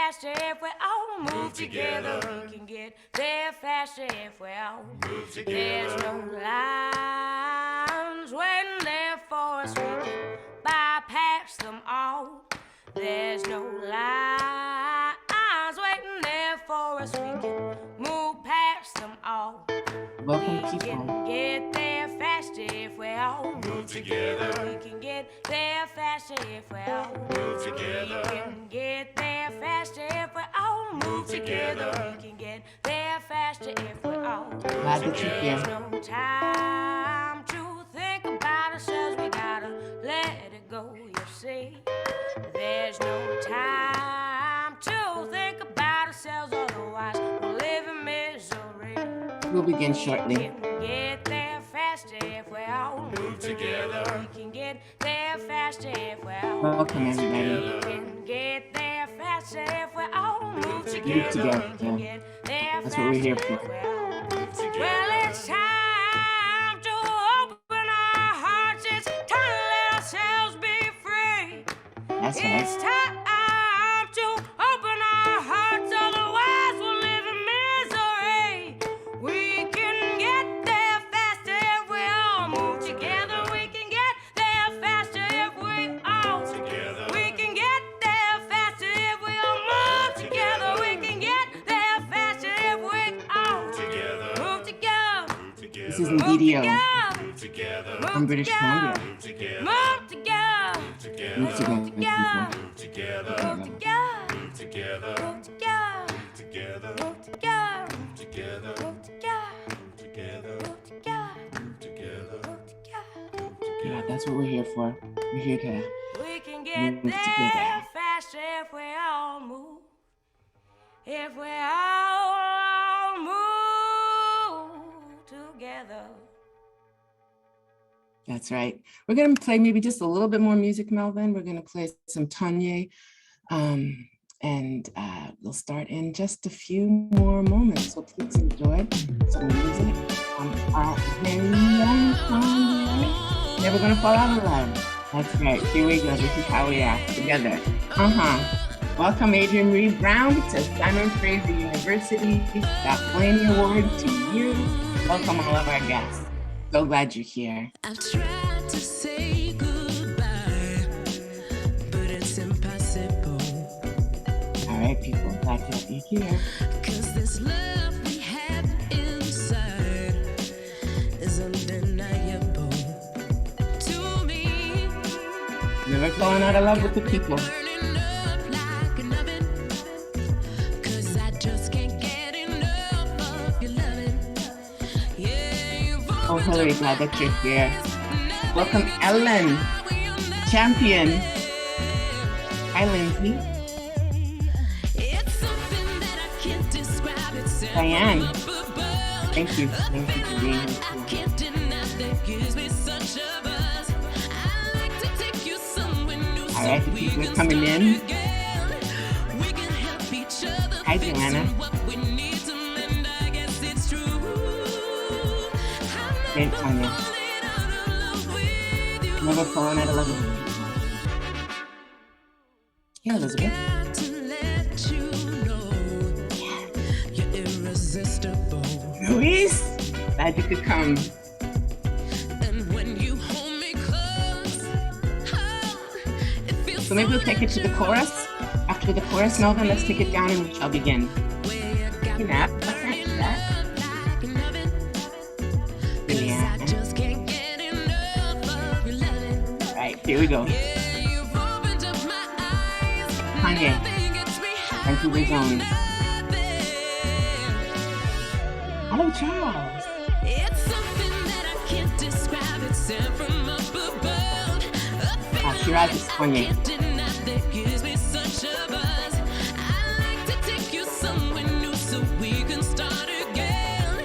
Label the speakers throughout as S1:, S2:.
S1: faster if we all move together. We can get there faster if we all move together. There's no lines waiting there for us. We can bypass them all. There's no lines waiting there for us. We can move past them all.
S2: Welcome,
S1: we
S2: people.
S1: Can get there faster if we all move together. We can get there faster if we all move together. We can get there faster if we all move together. We can get there faster if we all move together. There's no time to think about ourselves. We gotta let it go, you see. There's no time to think about ourselves, otherwise we'll live in misery.
S2: We'll begin shortly.
S1: We can get there faster if we all move together. We can get there faster if we all
S2: welcome everybody.
S1: We can get there faster if we all move together. We can get there
S2: That's what we're here for.
S1: Well, it's time to open our hearts. It's time to let ourselves be free.
S2: That's right.
S1: It's time to open our hearts, otherwise we'll live in misery. We can get there faster if we all move together. We can get there faster if we all together. We can get there faster if we all move together. We can get there faster if we all together. Move together.
S2: This is BDO from British Columbia.
S1: Move together.
S2: Move together, people.
S1: Move together. Move together. Move together. Move together. Move together. Move together. Move together. Move together. Move together.
S2: Yeah, that's what we're here for. We're here to
S1: We can get there faster if we all move. If we all move together.
S2: That's right. We're going to play maybe just a little bit more music, Melvin. We're going to play some Tanya, and we'll start in just a few more moments. So please enjoy some music. Very young Tanya. Never going to fall out of love. That's right. Here we go. This is how we are together. Welcome, Adrienne Marie Brown, to Simon Fraser University. That Blaney Award to you. Welcome all of our guests. So glad you're here.
S3: I've tried to say goodbye, but it's impossible.
S2: All right, people, glad to have you here.
S3: 'Cause this love we have inside is undeniable to me.
S2: Never falling out of love with the people. Oh, Hillary, glad that you're here. Welcome, Ellen, champion. Hi, Lindsay. Diane. Thank you for being here. All right, the people are coming in. Hi, Joanna. Hey, Tanya. Never falling out of love with you. Yeah, Elizabeth. Luis, glad you could come. So maybe we'll take it to the chorus. After the chorus, Melvin, let's take it down and we shall begin. Nap. Here we go. Kanye. Thank you, Zone. Hello, Charles.
S3: It's something that I can't describe. It's sent from up above.
S2: Shiraz is Kanye.
S3: That gives me such a buzz. I like to take you somewhere new so we can start again.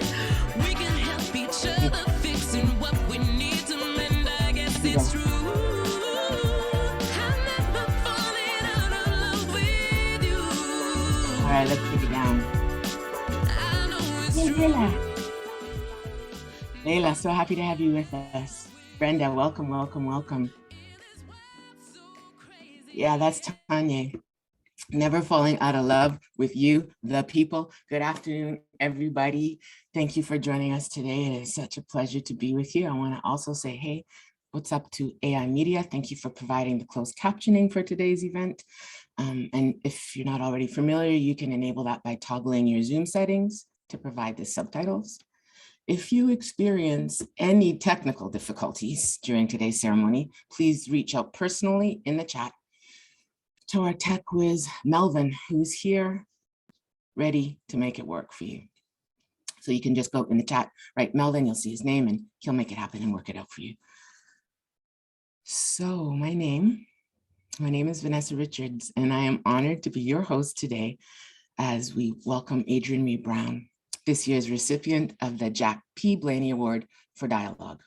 S3: We can help each other fixing what we need to mend. I guess it's true.
S2: All right, let's take it down. Hey, Layla, so happy to have you with us. Brenda, welcome. Yeah, that's Tanya. Never falling out of love with you, the people. Good afternoon, everybody. Thank you for joining us today. It is such a pleasure to be with you. I want to also say, hey, what's up to AI Media? Thank you for providing the closed captioning for today's event. And if you're not already familiar, you can enable that by toggling your Zoom settings to provide the subtitles. If you experience any technical difficulties during today's ceremony, please reach out personally in the chat to our tech whiz, Melvin, who's here, ready to make it work for you. So you can just go in the chat, write Melvin, you'll see his name, and he'll make it happen and work it out for you. So my name is Vanessa Richards, and I am honored to be your host today as we welcome Adrienne Mae Brown, this year's recipient of the Jack P. Blaney Award for Dialogue.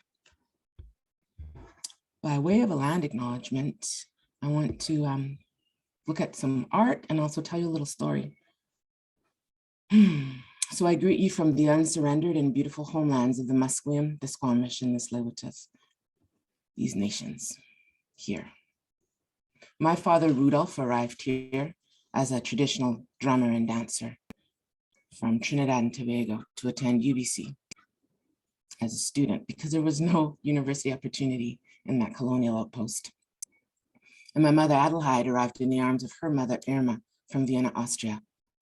S2: By way of a land acknowledgement, I want to look at some art and also tell you a little story. So I greet you from the unsurrendered and beautiful homelands of the Musqueam, the Squamish, and the Tsleil-Waututh, these nations here. My father, Rudolph, arrived here as a traditional drummer and dancer from Trinidad and Tobago to attend UBC as a student because there was no university opportunity in that colonial outpost. And my mother, Adelheid, arrived in the arms of her mother, Irma, from Vienna, Austria,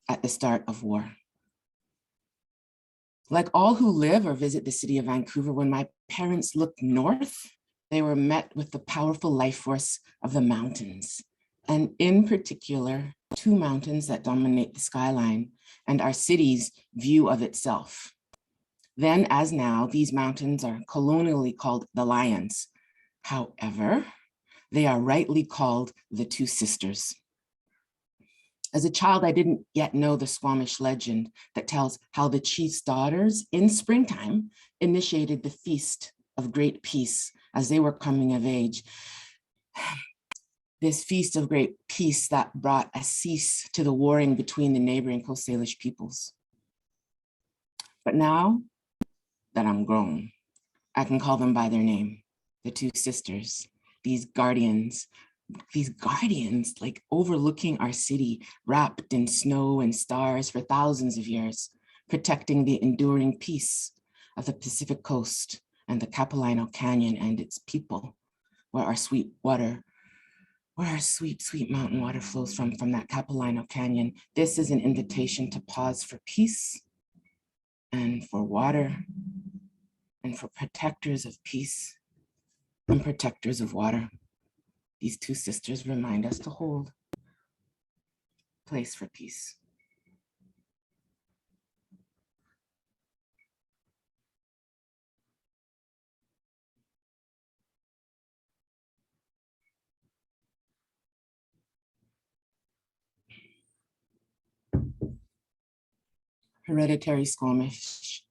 S2: at the start of war. Like all who live or visit the city of Vancouver, when my parents looked north, they were met with the powerful life force of the mountains, and in particular, two mountains that dominate the skyline and our city's view of itself. Then, as now, these mountains are colonially called the Lions. However, they are rightly called the Two Sisters. As a child, I didn't yet know the Squamish legend that tells how the chief's daughters in springtime initiated the Feast of Great Peace as they were coming of age. This Feast of Great Peace that brought a cease to the warring between the neighboring Coast Salish peoples. But now that I'm grown, I can call them by their name, the Two Sisters. These guardians like overlooking our city, wrapped in snow and stars for thousands of years, protecting the enduring peace of the Pacific coast and the Capilano Canyon and its people, where our sweet, sweet mountain water flows from that Capilano Canyon. This is an invitation to pause for peace and for water and for protectors of peace and protectors of water. These two sisters remind us to hold place for peace. Hereditary Squamish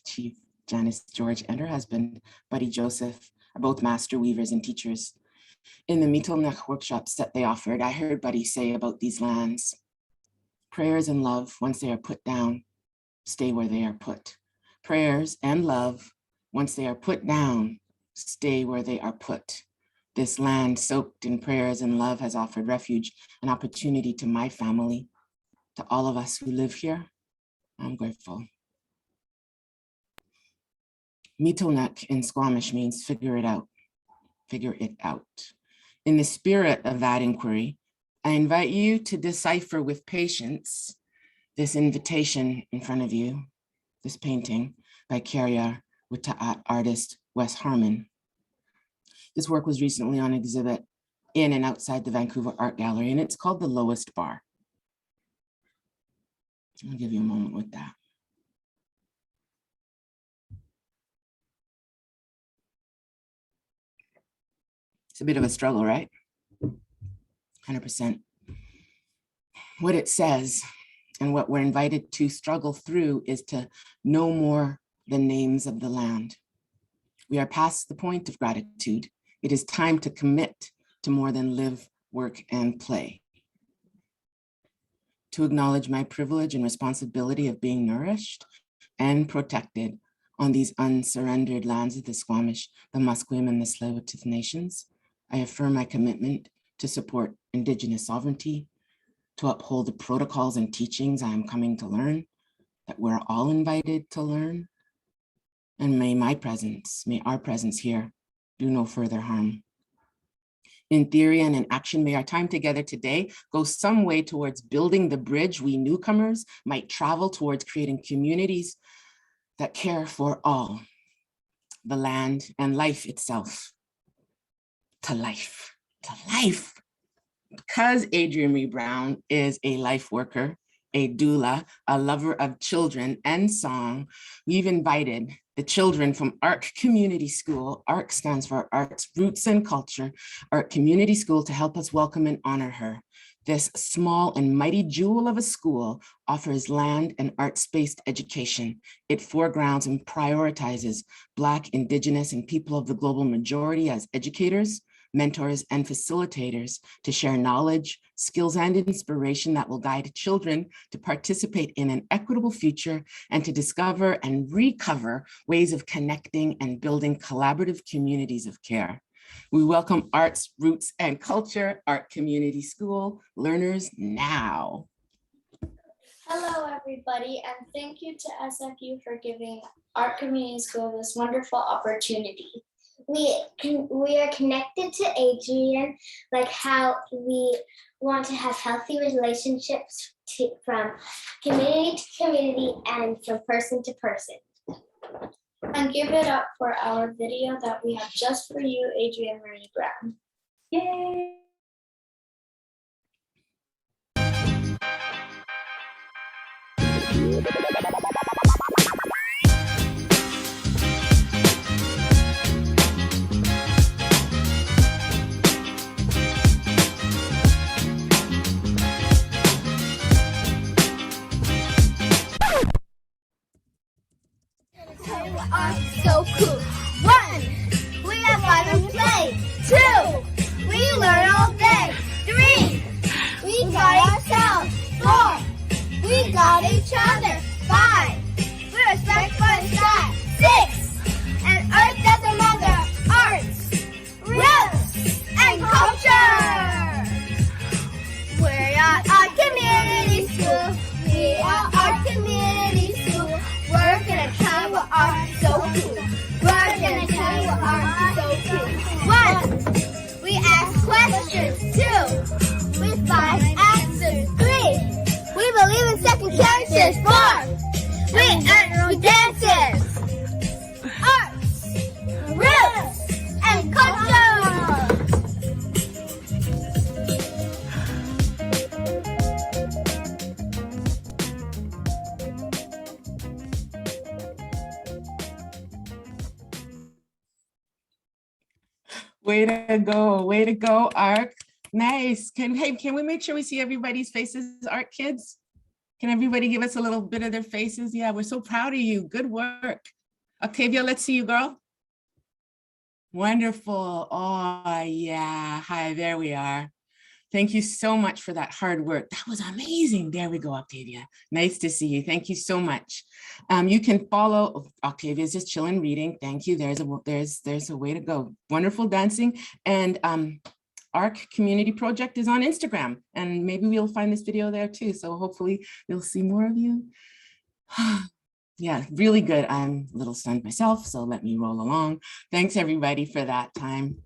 S2: Chief Janice George and her husband, Buddy Joseph, are both master weavers and teachers. In the Mi'tilnech workshops that they offered, I heard Buddy say about these lands, prayers and love, once they are put down, stay where they are put. Prayers and love, once they are put down, stay where they are put. This land soaked in prayers and love has offered refuge and opportunity to my family, to all of us who live here. I'm grateful. Mi'tilnech in Squamish means figure it out. In the spirit of that inquiry, I invite you to decipher with patience this invitation in front of you, this painting by Carrier with Ta'at artist Wes Harmon. This work was recently on exhibit in and outside the Vancouver Art Gallery, and it's called The Lowest Bar. I'll give you a moment with that. It's a bit of a struggle, right? 100%. What it says and what we're invited to struggle through is to know more the names of the land. We are past the point of gratitude. It is time to commit to more than live, work, and play. To acknowledge my privilege and responsibility of being nourished and protected on these unsurrendered lands of the Squamish, the Musqueam, and the Tsleil-Waututh nations, I affirm my commitment to support Indigenous sovereignty, to uphold the protocols and teachings I am coming to learn, that we're all invited to learn. And may our presence here do no further harm. In theory and in action, may our time together today go some way towards building the bridge we newcomers might travel towards creating communities that care for all, the land and life itself. To life, to life. Because Adrienne Maree Brown is a life worker, a doula, a lover of children and song, we've invited the children from ARC Community School. ARC stands for Arts, Roots and Culture, ARC Community School, to help us welcome and honor her. This small and mighty jewel of a school offers land and arts-based education. It foregrounds and prioritizes Black, Indigenous, and people of the global majority as educators, mentors, and facilitators to share knowledge, skills, and inspiration that will guide children to participate in an equitable future and to discover and recover ways of connecting and building collaborative communities of care. We welcome Arts, Roots, and Culture, ARC Community School learners now.
S4: Hello, everybody, and thank you to SFU for giving ARC Community School this wonderful opportunity. We are connected to Adrienne, like how we want to have healthy relationships from community to community and from person to person. And give it up for our video that we have just for you, Adrienne Maree Brown. Yay!
S5: So cool. 1, we have fun and play. 2, we learn all day. 3, we got ourselves. 4, we got each other. 5, we respect for the sky. 6, and Earth as a mother. Arts, roots, and culture. We're at our community school. We are our community school. We're gonna tell you what art is so cool. We're gonna tell you what art is so cool. 1, we ask questions. 2, we find answers. 3, we believe in second chances. 4, we earn with dances. Arts, roots, and culture.
S2: Way to go, ARC. Nice. Can we make sure we see everybody's faces, ARC kids? Can everybody give us a little bit of their faces? Yeah, we're so proud of you. Good work. Octavia, let's see you, girl. Wonderful. Oh, yeah. Hi, there we are. Thank you so much for that hard work. That was amazing. There we go, Octavia. Nice to see you. Thank you so much. You can follow, Octavia's just chilling reading. Thank you. There's a way to go. Wonderful dancing. And ARC Community Project is on Instagram, and maybe we'll find this video there too. So hopefully you'll see more of you. Yeah, really good. I'm a little stunned myself, so let me roll along. Thanks everybody for that time.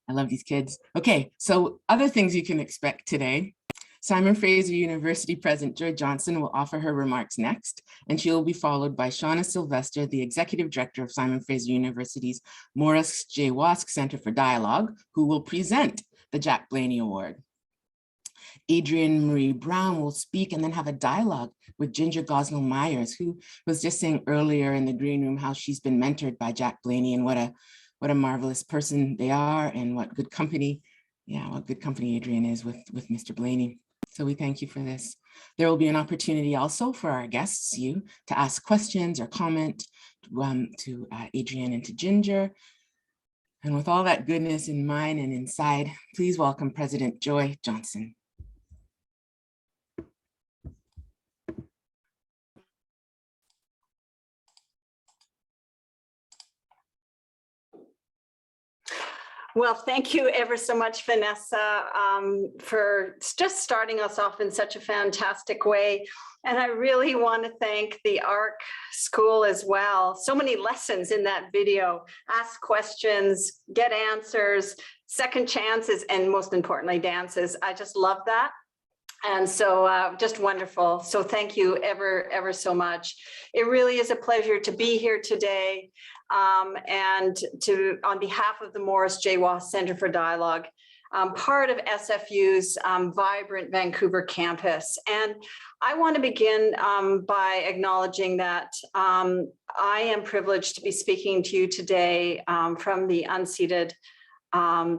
S2: I love these kids. Okay, so other things you can expect today. Simon Fraser University President Joy Johnson will offer her remarks next, and she will be followed by Shauna Sylvester, the Executive Director of Simon Fraser University's Morris J. Wask Center for Dialogue, who will present the Jack Blaney Award. Adrienne Maree Brown will speak and then have a dialogue with Ginger Gosnell Myers, who was just saying earlier in the green room how she's been mentored by Jack Blaney and what a marvelous person they are, and what good company, what good company Adrienne is with Mr. Blaney. So we thank you for this. There will be an opportunity also for our guests, you, to ask questions or comment to Adrienne and to Ginger. And with all that goodness in mind and inside, please welcome President Joy Johnson.
S6: Well, thank you ever so much, Vanessa, for just starting us off in such a fantastic way. And I really want to thank the ARC School as well. So many lessons in that video. Ask questions, get answers, second chances, and most importantly, dances. I just love that. And so just wonderful. So thank you ever so much. It really is a pleasure to be here today. And on behalf of the Morris J. Wass Center for Dialogue, part of SFU's vibrant Vancouver campus. And I want to begin by acknowledging that I am privileged to be speaking to you today from the unceded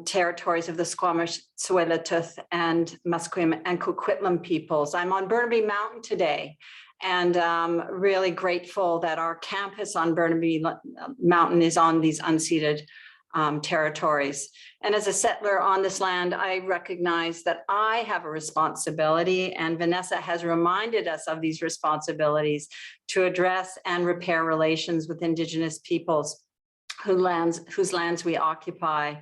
S6: territories of the Squamish, Tsleil-Waututh, and Musqueam and Coquitlam peoples. I'm on Burnaby Mountain today, and really grateful that our campus on Burnaby Mountain is on these unceded territories. And as a settler on this land, I recognize that I have a responsibility, and Vanessa has reminded us of these responsibilities to address and repair relations with Indigenous peoples whose lands we occupy.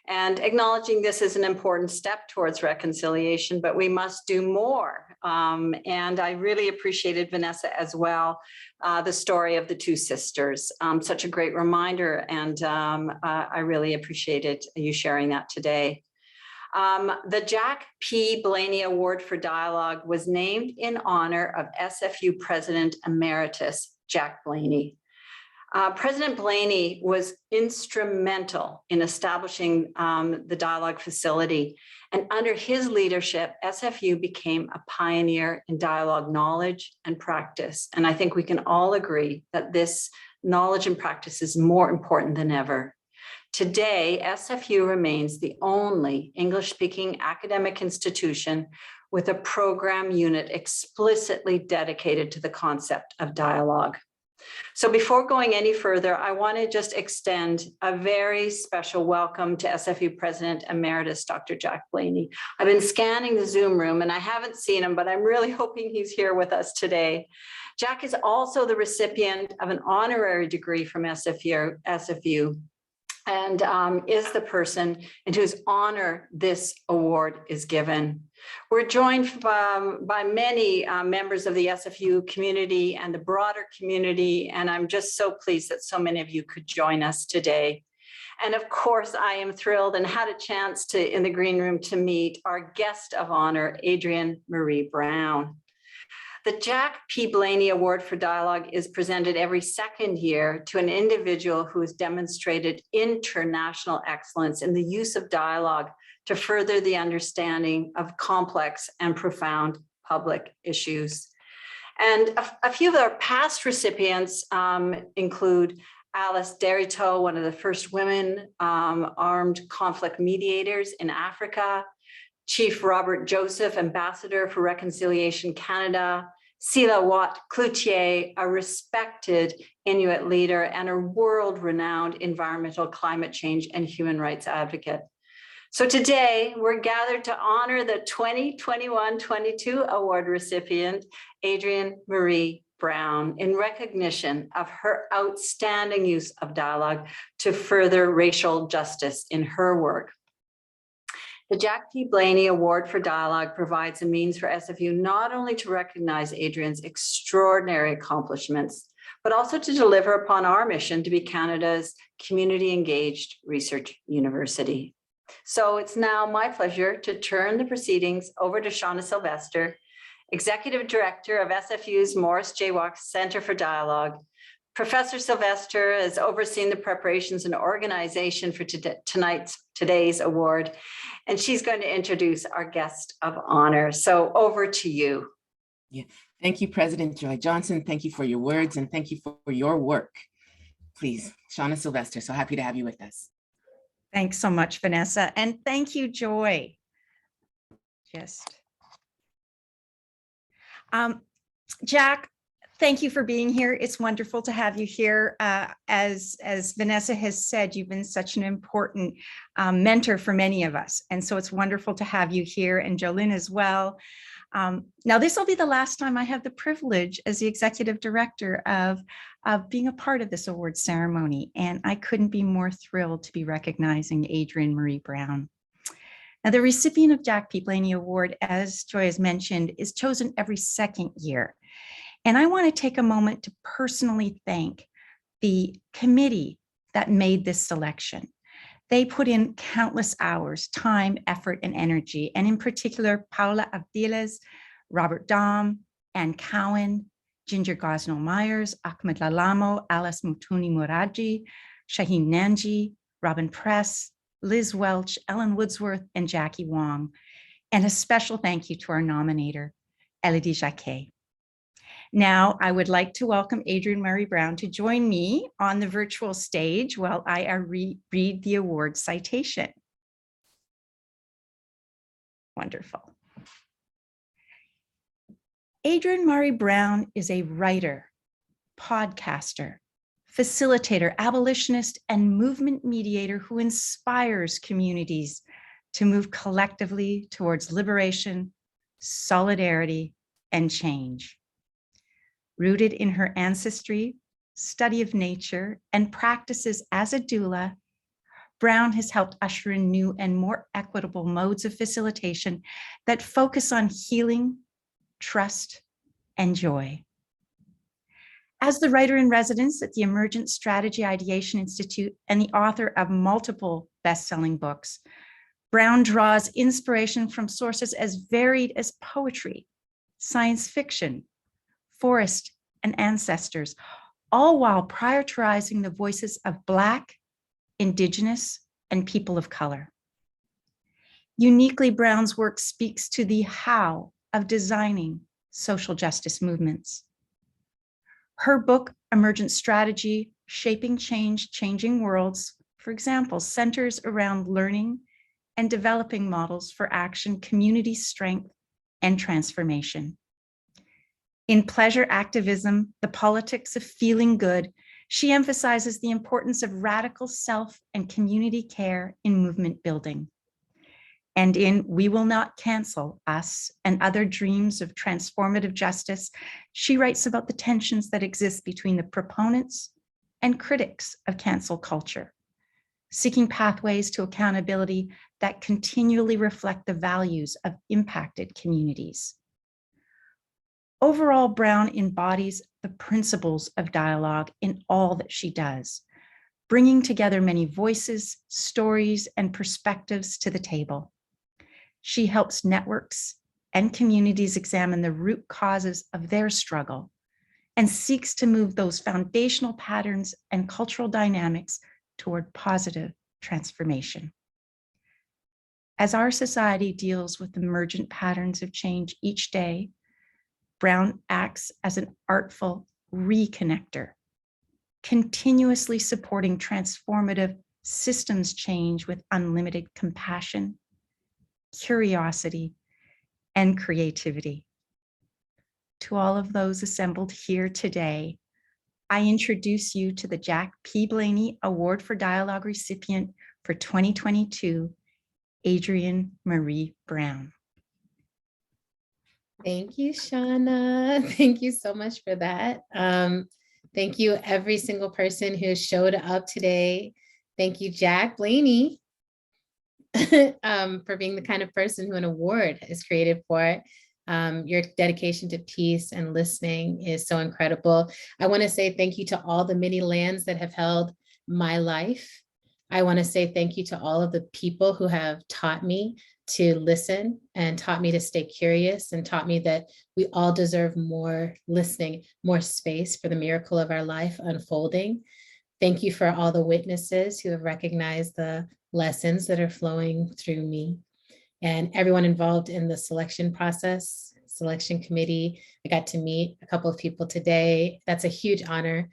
S6: And acknowledging this is an important step towards reconciliation, but we must do more. And I really appreciated, Vanessa, as well, the story of the two sisters. Such a great reminder, and I really appreciated you sharing that today. The Jack P. Blaney Award for Dialogue was named in honor of SFU President Emeritus Jack Blaney. President Blaney was instrumental in establishing the dialogue facility, and under his leadership, SFU became a pioneer in dialogue knowledge and practice. And I think we can all agree that this knowledge and practice is more important than ever. Today, SFU remains the only English-speaking academic institution with a program unit explicitly dedicated to the concept of dialogue. So before going any further, I want to just extend a very special welcome to SFU President Emeritus, Dr. Jack Blaney. I've been scanning the Zoom room and I haven't seen him, but I'm really hoping he's here with us today. Jack is also the recipient of an honorary degree from SFU and is the person in whose honor this award is given. We're joined by many members of the SFU community and the broader community, and I'm just so pleased that so many of you could join us today. And of course, I am thrilled and had a chance to, in the green room, to meet our guest of honor, Adrienne Maree Brown. The Jack P. Blaney Award for Dialogue is presented every second year to an individual who has demonstrated international excellence in the use of dialogue to further the understanding of complex and profound public issues. And a few of our past recipients include Alice Derrito, one of the first women armed conflict mediators in Africa, Chief Robert Joseph, Ambassador for Reconciliation Canada, Sila Watt Cloutier, a respected Inuit leader and a world-renowned environmental climate change and human rights advocate. So today we're gathered to honor the 2021-22 award recipient, Adrienne Maree Brown, in recognition of her outstanding use of dialogue to further racial justice in her work. The Jack P. Blaney Award for Dialogue provides a means for SFU not only to recognize Adrienne's extraordinary accomplishments, but also to deliver upon our mission to be Canada's community-engaged research university. So it's now my pleasure to turn the proceedings over to Shauna Sylvester, Executive Director of SFU's Morris J. Wass Center for Dialogue. Professor Sylvester has overseen the preparations and organization for today's award, and she's going to introduce our guest of honor. So over to you.
S2: Yeah, thank you, President Joy Johnson. Thank you for your words and thank you for your work. Please, Shauna Sylvester, so happy to have you with us.
S7: Thanks so much, Vanessa, and thank you, Joy. Jack, thank you for being here. It's wonderful to have you here. As Vanessa has said, you've been such an important mentor for many of us. And so it's wonderful to have you here, and Jolene as well. Now, this will be the last time I have the privilege as the executive director of being a part of this award ceremony, and I couldn't be more thrilled to be recognizing Adrienne Maree Brown. Now, the recipient of Jack P. Blaney Award, as Joy has mentioned, is chosen every second year. And I want to take a moment to personally thank the committee that made this selection. They put in countless hours, time, effort, and energy. And in particular, Paula Abdiles, Robert Dom, Ann Cowan, Ginger Gosnell-Myers, Ahmed Lalamo, Alice Mutuni Muraji, Shaheen Nanji, Robin Press, Liz Welch, Ellen Woodsworth, and Jackie Wong. And a special thank you to our nominator, Elodie Jacquet. Now, I would like to welcome Adrienne Maree Brown to join me on the virtual stage while I read the award citation. Wonderful. Adrienne Maree Brown is a writer, podcaster, facilitator, abolitionist, and movement mediator who inspires communities to move collectively towards liberation, solidarity, and change. Rooted in her ancestry, study of nature, and practices as a doula, Brown has helped usher in new and more equitable modes of facilitation that focus on healing, trust, and joy. As the writer in residence at the Emergent Strategy Ideation Institute and the author of multiple best-selling books, Brown draws inspiration from sources as varied as poetry, science fiction, forest, and ancestors, all while prioritizing the voices of Black, Indigenous, and people of color. Uniquely, Brown's work speaks to the how of designing social justice movements. Her book, Emergent Strategy, Shaping Change, Changing Worlds, for example, centers around learning and developing models for action, community strength, and transformation. In Pleasure Activism, The Politics of Feeling Good, she emphasizes the importance of radical self and community care in movement building. And in We Will Not Cancel Us and Other Dreams of Transformative Justice, she writes about the tensions that exist between the proponents and critics of cancel culture, seeking pathways to accountability that continually reflect the values of impacted communities. Overall, Brown embodies the principles of dialogue in all that she does, bringing together many voices, stories, and perspectives to the table. She helps networks and communities examine the root causes of their struggle and seeks to move those foundational patterns and cultural dynamics toward positive transformation. As our society deals with emergent patterns of change each day, Brown acts as an artful reconnector, continuously supporting transformative systems change with unlimited compassion, curiosity, and creativity. To all of those assembled here today, I introduce you to the Jack P. Blaney Award for Dialogue recipient for 2022, Adrienne Maree Brown.
S2: Thank you, Shauna. Thank you so much for that. Thank you, every single person who showed up today. Thank you, Jack Blaney, for being the kind of person who an award is created for. Your dedication to peace and listening is so incredible. I want to say thank you to all the many lands that have held my life. I want to say thank you to all of the people who have taught me to listen and taught me to stay curious and taught me that we all deserve more listening, more space for the miracle of our life unfolding. Thank you for all the witnesses who have recognized the lessons that are flowing through me, and everyone involved in the selection process, selection committee. I got to meet a couple of people today. That's a huge honor.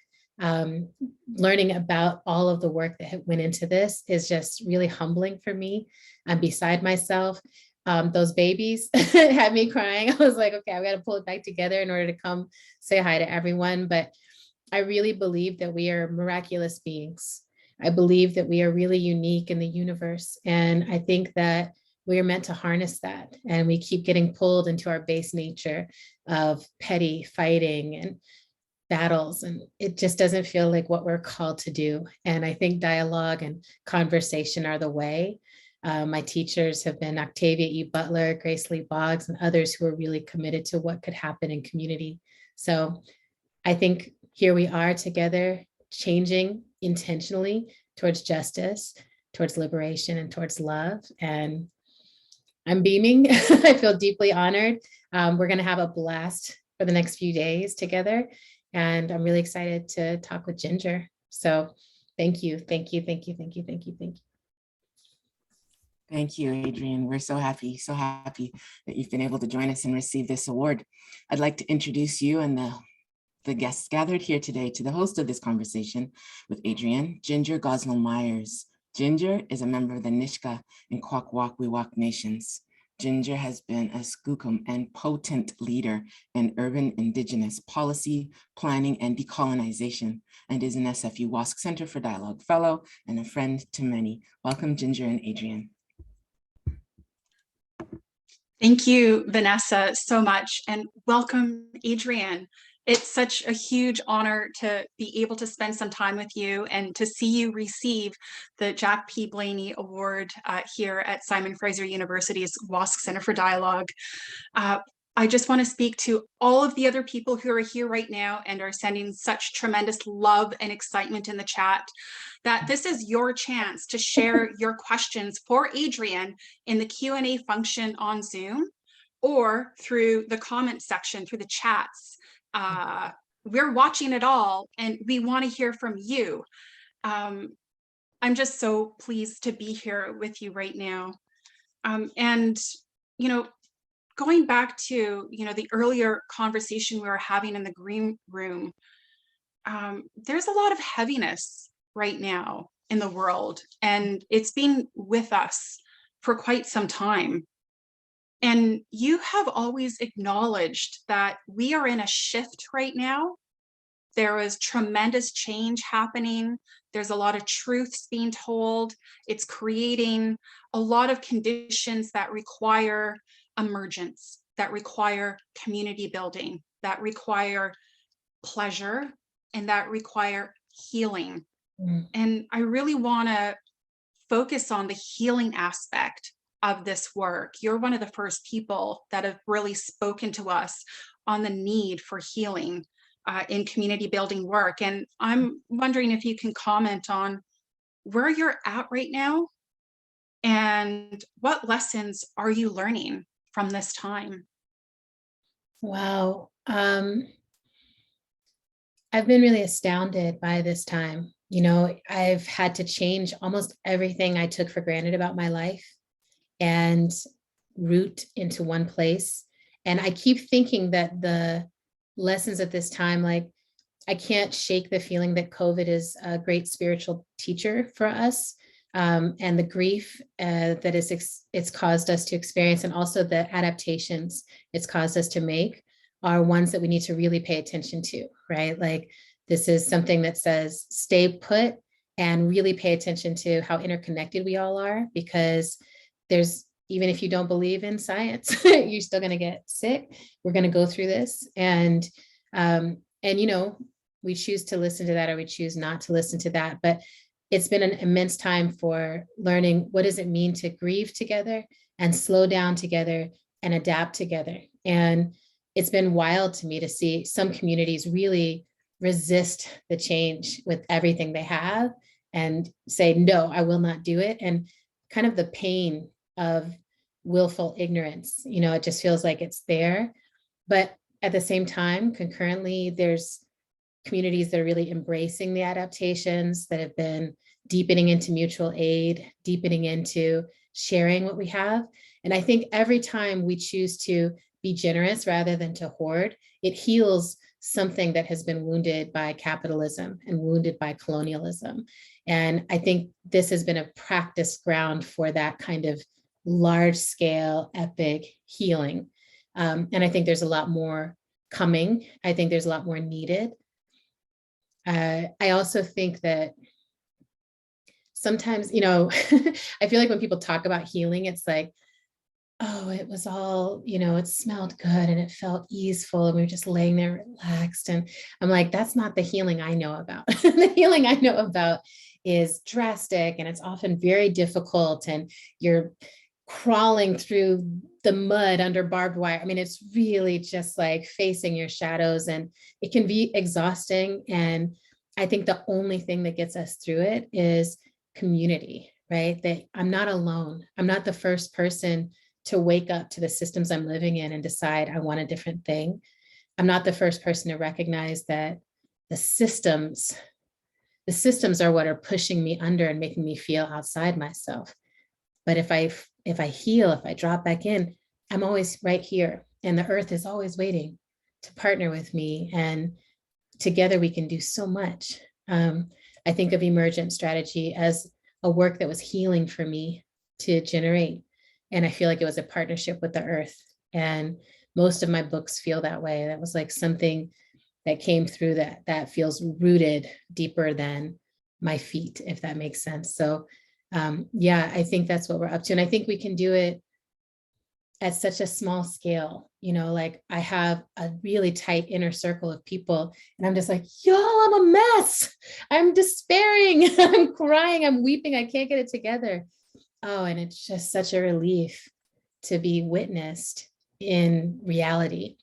S2: Learning about all of the work that went into this is just really humbling for me. I'm beside myself. Those babies had me crying. I was like, okay, I've got to pull it back together in order to come say hi to everyone. But I really believe that we are miraculous beings. I believe that we are really unique in the universe. And I think that
S8: we are meant to harness that. And we keep getting pulled into our base nature of petty fighting and battles. And it just doesn't feel like what we're called to do. And I think dialogue and conversation are the way. My teachers have been Octavia E. Butler, Grace Lee Boggs, and others who are really committed to what could happen in community. So I think here we are together, changing intentionally towards justice, towards liberation, and towards love. And I'm beaming. I feel deeply honored. We're going to have a blast for the next few days together. And I'm really excited to talk with Ginger. So thank you, thank you, thank you, thank you, thank you, thank you.
S2: Thank you, Adrienne. We're so happy that you've been able to join us and receive this award. I'd like to introduce you and the guests gathered here today to the host of this conversation with Adrienne, Ginger Gosnell-Myers. Ginger is a member of the Nishka and Kwakwaka'wakw Nations. Ginger has been a skookum and potent leader in urban indigenous policy, planning, and decolonization, and is an SFU WASC Center for Dialogue Fellow and a friend to many. Welcome, Ginger and Adrienne.
S9: Thank you, Vanessa, so much, and welcome, Adrienne. It's such a huge honor to be able to spend some time with you and to see you receive the Jack P. Blaney Award here at Simon Fraser University's WASC Center for Dialogue. I just want to speak to all of the other people who are here right now and are sending such tremendous love and excitement in the chat, that this is your chance to share your questions for Adrienne in the Q&A function on Zoom or through the comment section, through the chats. We're watching it all and we want to hear from you. I'm just so pleased to be here with you right now. And, you know, going back to, the earlier conversation we were having in the green room, there's a lot of heaviness right now in the world, and it's been with us for quite some time. And you have always acknowledged that we are in a shift right now. There is tremendous change happening. There's a lot of truths being told. It's creating a lot of conditions that require emergence, that require community building, that require pleasure, and that require healing. And I really want to focus on the healing aspect of this work. You're one of the first people that have really spoken to us on the need for healing in community building work. And I'm wondering if you can comment on where you're at right now and what lessons are you learning from this time?
S8: Wow. I've been really astounded by this time. I've had to change almost everything I took for granted about my life and root into one place. And I keep thinking that the lessons at this time, like, I can't shake the feeling that COVID is a great spiritual teacher for us, and the grief that it's caused us to experience, and also the adaptations it's caused us to make, are ones that we need to really pay attention to, right? Like, this is something that says stay put and really pay attention to how interconnected we all are, because even if you don't believe in science, you're still going to get sick. We're going to go through this. And we choose to listen to that, or we choose not to listen to that. But it's been an immense time for learning, what does it mean to grieve together and slow down together and adapt together? And it's been wild to me to see some communities really resist the change with everything they have and say, no, I will not do it. And kind of the pain of willful ignorance, it just feels like it's there. But at the same time, concurrently, there's communities that are really embracing the adaptations, that have been deepening into mutual aid, deepening into sharing what we have. And I think every time we choose to be generous rather than to hoard, it heals something that has been wounded by capitalism and wounded by colonialism. And I think this has been a practice ground for that kind of large scale, epic healing. And I think there's a lot more coming. I think there's a lot more needed. I also think that sometimes, I feel like when people talk about healing, it's like oh, it was all, it smelled good and it felt easeful. And we were just laying there relaxed. And I'm like, that's not the healing I know about. The healing I know about is drastic and it's often very difficult. And you're crawling through the mud under barbed wire. I mean, it's really just like facing your shadows, and it can be exhausting. And I think the only thing that gets us through it is community, right? That I'm not alone. I'm not the first person to wake up to the systems I'm living in and decide I want a different thing. I'm not the first person to recognize that the systems are what are pushing me under and making me feel outside myself. But if I heal, if I drop back in, I'm always right here. And the earth is always waiting to partner with me. And together we can do so much. I think of emergent strategy as a work that was healing for me to generate. And I feel like it was a partnership with the earth. And most of my books feel that way. That was like something that came through that feels rooted deeper than my feet, if that makes sense. So yeah, I think that's what we're up to. And I think we can do it at such a small scale. Like I have a really tight inner circle of people and I'm just like, y'all, I'm a mess. I'm despairing. I'm crying. I'm weeping. I can't get it together. Oh, and it's just such a relief to be witnessed in reality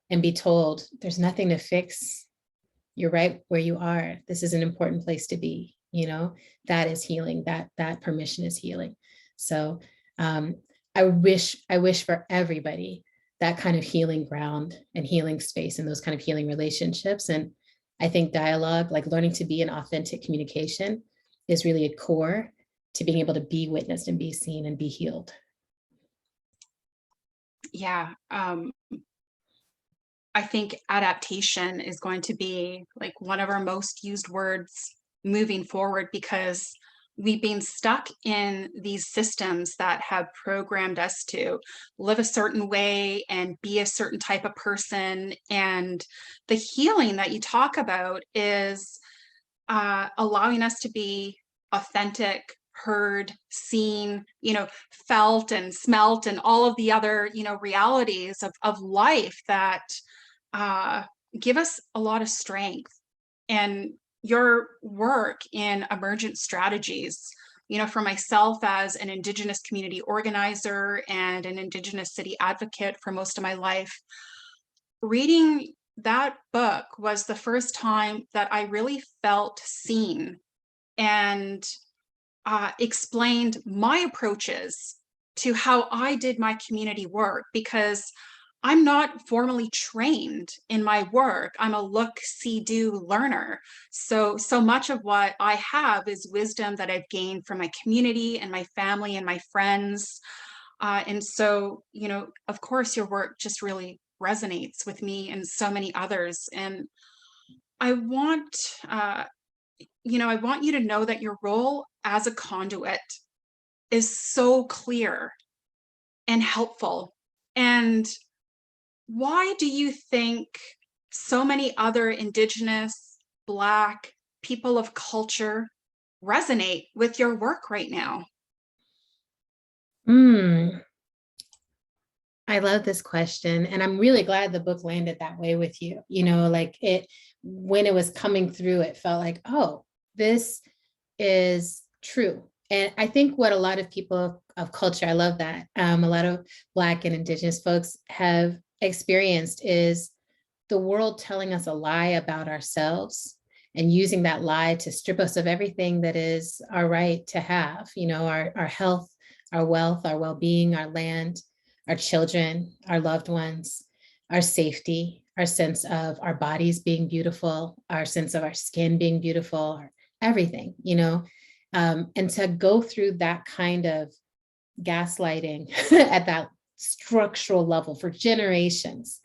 S8: and be told there's nothing to fix. You're right where you are. This is an important place to be. That is healing. That permission is healing. So I wish for everybody that kind of healing ground and healing space and those kind of healing relationships. And I think dialogue, like learning to be in authentic communication, is really a core to being able to be witnessed and be seen and be healed.
S9: Yeah. I think adaptation is going to be like one of our most used words moving forward, because we've been stuck in these systems that have programmed us to live a certain way and be a certain type of person. And the healing that you talk about is allowing us to be authentic, heard, seen, felt and smelt, and all of the other, realities of life that give us a lot of strength. And your work in emergent strategies, for myself as an Indigenous community organizer and an Indigenous city advocate for most of my life, reading that book was the first time that I really felt seen and explained my approaches to how I did my community work, because I'm not formally trained in my work. I'm a look, see, do learner. So much of what I have is wisdom that I've gained from my community and my family and my friends. And so, of course, your work just really resonates with me and so many others. And I want, I want you to know that your role as a conduit is so clear and helpful. And why do you think so many other Indigenous, Black, people of culture resonate with your work right now?
S8: I love this question. And I'm really glad the book landed that way with you. Like when it was coming through, it felt like, oh, this is true. And I think what a lot of people of culture, I love that, a lot of Black and Indigenous folks have experienced is the world telling us a lie about ourselves and using that lie to strip us of everything that is our right to have, our health, our wealth, our well-being, our land, our children, our loved ones, our safety, our sense of our bodies being beautiful, our sense of our skin being beautiful, everything, and to go through that kind of gaslighting at that structural level for generations,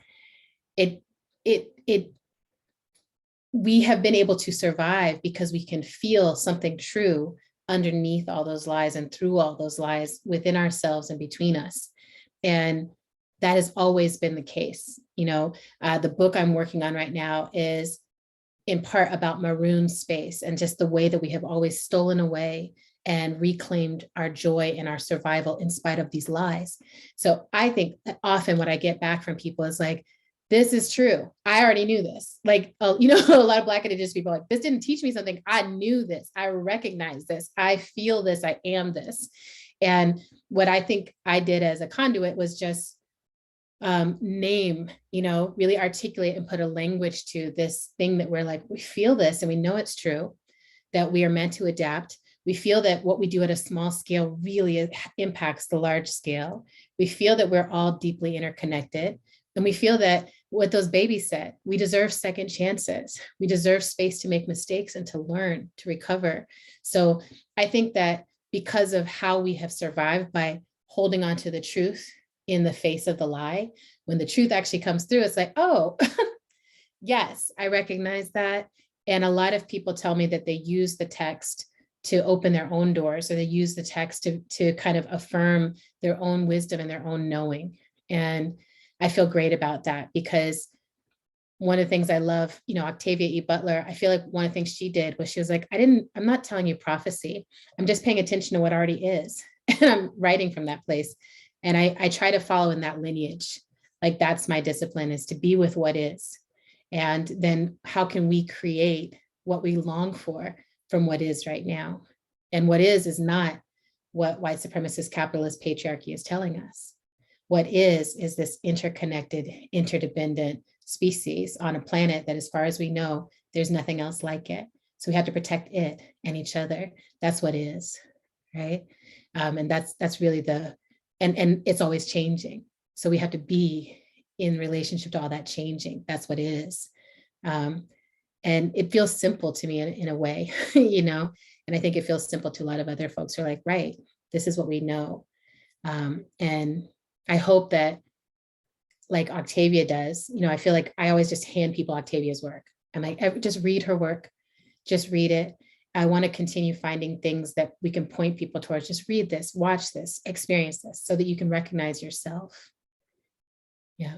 S8: we have been able to survive because we can feel something true underneath all those lies and through all those lies within ourselves and between us. And that has always been the case. The book I'm working on right now is in part about maroon space and just the way that we have always stolen away and reclaimed our joy and our survival in spite of these lies. So I think that often what I get back from people is like, this is true. I already knew this. Like, you know, a lot of Black Indigenous people are like, this didn't teach me something. I knew this. I recognize this. I feel this. I am this. And what I think I did as a conduit was just name, you know, really articulate and put a language to this thing that we're like, we feel this and we know it's true, that we are meant to adapt. We feel that what we do at a small scale really impacts the large scale. We feel that we're all deeply interconnected. And we feel that what those babies said, we deserve second chances. We deserve space to make mistakes and to learn, to recover. So I think that because of how we have survived by holding on to the truth in the face of the lie, when the truth actually comes through, it's like, oh, yes, I recognize that. And a lot of people tell me that they use the text to open their own doors, or they use the text to kind of affirm their own wisdom and their own knowing. And I feel great about that, because one of the things I love, you know, Octavia E. Butler, I feel like one of the things she did was she was like, I'm not telling you prophecy. I'm just paying attention to what already is. And I'm writing from that place. And I try to follow in that lineage. Like, that's my discipline, is to be with what is. And then how can we create what we long for from what is right now? And what is not what white supremacist capitalist patriarchy is telling us. What is this interconnected, interdependent species on a planet that, as far as we know, there's nothing else like it. So we have to protect it and each other. That's what is, right? And that's really and it's always changing. So we have to be in relationship to all that changing. That's what is. And it feels simple to me in a way, you know, and I think it feels simple to a lot of other folks who are like, right, this is what we know. And I hope that, like Octavia does, you know, I feel like I always just hand people Octavia's work. I'm like, just read her work, just read it. I want to continue finding things that we can point people towards. Just read this, watch this, experience this, so that you can recognize yourself. Yeah.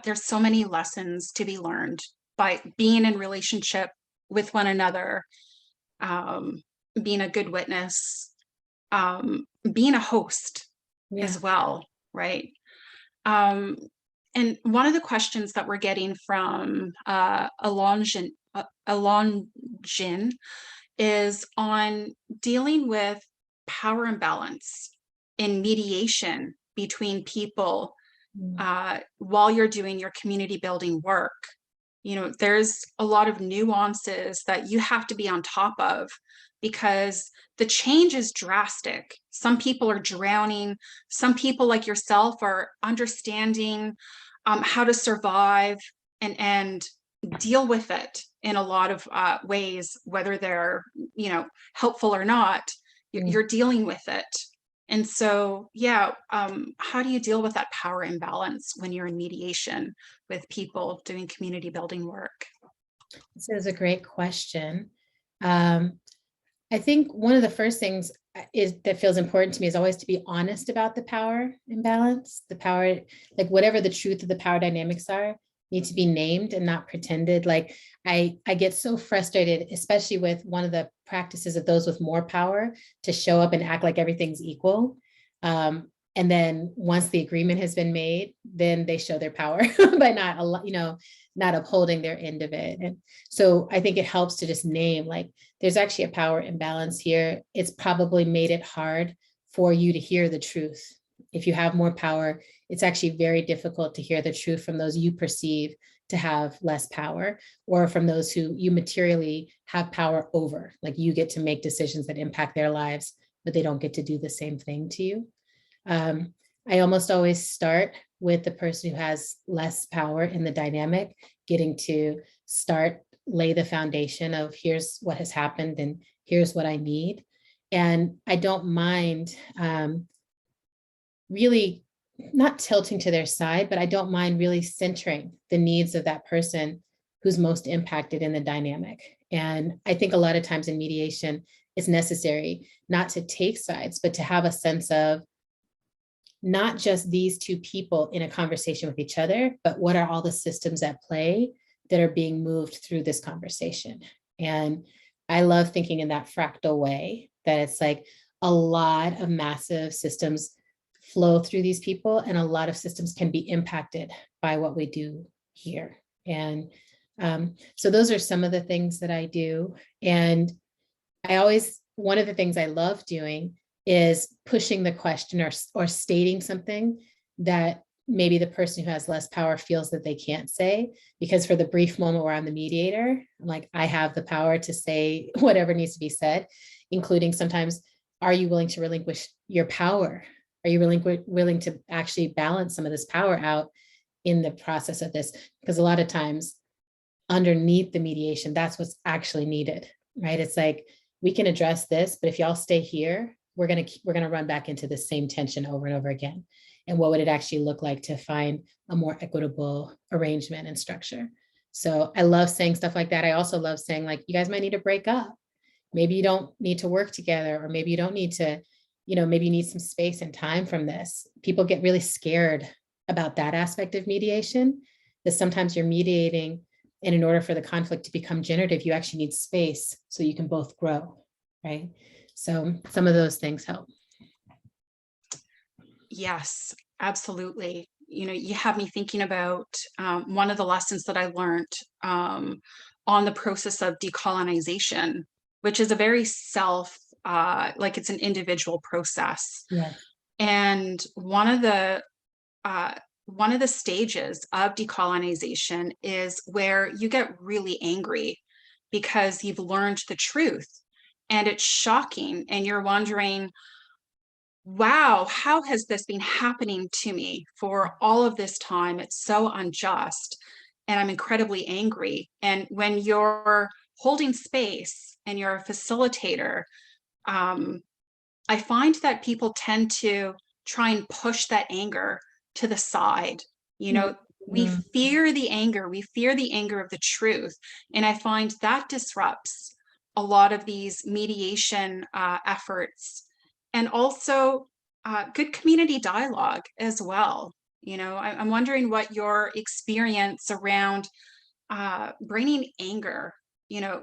S9: There's so many lessons to be learned by being in relationship with one another, being a good witness, being a host as well, right? And one of the questions that we're getting from Alonjin is on dealing with power imbalance in mediation between people while you're doing your community building work. You know, there's a lot of nuances that you have to be on top of, because the change is drastic. Some people are drowning. Some people, like yourself, are understanding how to survive and deal with it in a lot of ways, whether they're, you know, helpful or not. You're dealing with it. And so, yeah, how do you deal with that power imbalance when you're in mediation with people doing community building work?
S8: This is a great question. I think one of the first things that feels important to me is always to be honest about the power imbalance, the power, like whatever the truth of the power dynamics are, need to be named and not pretended. Like I get so frustrated, especially with one of the practices of those with more power, to show up and act like everything's equal. And then once the agreement has been made, then they show their power by not upholding their end of it. And so I think it helps to just name, like, there's actually a power imbalance here. It's probably made it hard for you to hear the truth. If you have more power, it's actually very difficult to hear the truth from those you perceive to have less power, or from those who you materially have power over. Like, you get to make decisions that impact their lives, but they don't get to do the same thing to you. I almost always start with the person who has less power in the dynamic, getting to lay the foundation of, here's what has happened and here's what I need. And I don't mind really not tilting to their side, but I don't mind really centering the needs of that person who's most impacted in the dynamic. And I think a lot of times in mediation, it's necessary not to take sides, but to have a sense of not just these two people in a conversation with each other, but what are all the systems at play that are being moved through this conversation. And I love thinking in that fractal way, that it's like a lot of massive systems flow through these people, and a lot of systems can be impacted by what we do here. And so those are some of the things that I do. And one of the things I love doing is pushing the question, or stating something that maybe the person who has less power feels that they can't say, because for the brief moment where I'm the mediator, I'm like, I have the power to say whatever needs to be said, including sometimes, are you willing to relinquish your power? Are you willing to actually balance some of this power out in the process of this? Because a lot of times underneath the mediation, that's what's actually needed, right? It's like, we can address this, but if y'all stay here, we're gonna run back into the same tension over and over again. And what would it actually look like to find a more equitable arrangement and structure? So I love saying stuff like that. I also love saying, like, you guys might need to break up. Maybe you don't need to work together, or maybe you don't need to, maybe you need some space and time from this. People get really scared about that aspect of mediation, that sometimes you're mediating, and in order for the conflict to become generative, you actually need space so you can both grow, right? So some of those things help.
S9: Yes, absolutely. You have me thinking about one of the lessons that I learned on the process of decolonization, which is a very like it's an individual process.
S8: Yeah.
S9: And one of the stages of decolonization is where you get really angry because you've learned the truth, and it's shocking, and you're wondering, wow, how has this been happening to me for all of this time? It's so unjust, and I'm incredibly angry. And when you're holding space and you're a facilitator, I find that people tend to try and push that anger to the side. We fear the anger. We fear the anger of the truth. And I find that disrupts a lot of these mediation efforts, and also good community dialogue as well. I'm wondering what your experience around bringing anger,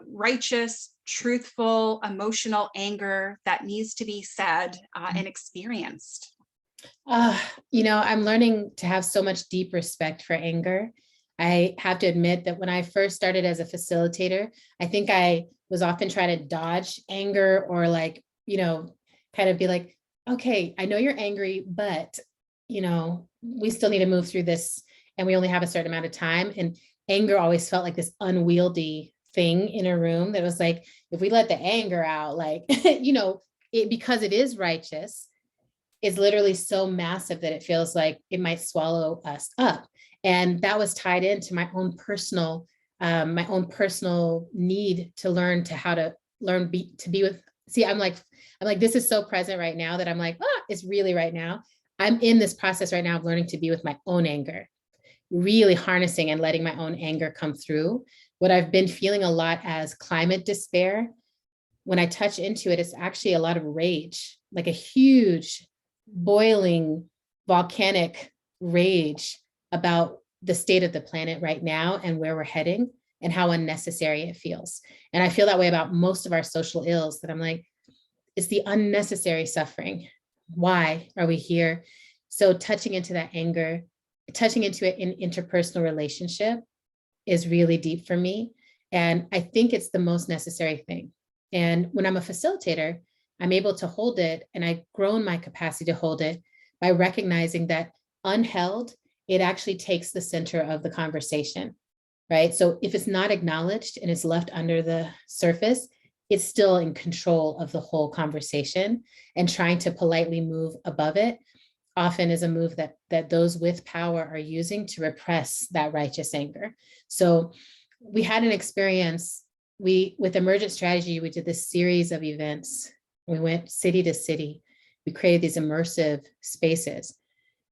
S9: righteous, truthful, emotional anger that needs to be said and experienced.
S8: I'm learning to have so much deep respect for anger. I have to admit that when I first started as a facilitator, I think I was often trying to dodge anger, or kind of be like, okay, I know you're angry, but, we still need to move through this, and we only have a certain amount of time. And anger always felt like this unwieldy thing in a room that was like, if we let the anger out, like, because it is righteous, is literally so massive that it feels like it might swallow us up. And that was tied into my own personal need to learn to be with. See, I'm like, this is so present right now that I'm like, it's really right now. I'm in this process right now of learning to be with my own anger, really harnessing and letting my own anger come through. What I've been feeling a lot as climate despair, when I touch into it, it's actually a lot of rage, like a huge boiling volcanic rage about the state of the planet right now and where we're heading and how unnecessary it feels. And I feel that way about most of our social ills, that I'm like, it's the unnecessary suffering. Why are we here? So touching into that anger, touching into it in interpersonal relationship is really deep for me. And I think it's the most necessary thing. And when I'm a facilitator, I'm able to hold it, and I've grown my capacity to hold it by recognizing that unheld, it actually takes the center of the conversation, right? So if it's not acknowledged and it's left under the surface, it's still in control of the whole conversation, and trying to politely move above it often is a move that those with power are using to repress that righteous anger. So we had an experience, with Emergent Strategy, we did this series of events. We went city to city. We created these immersive spaces.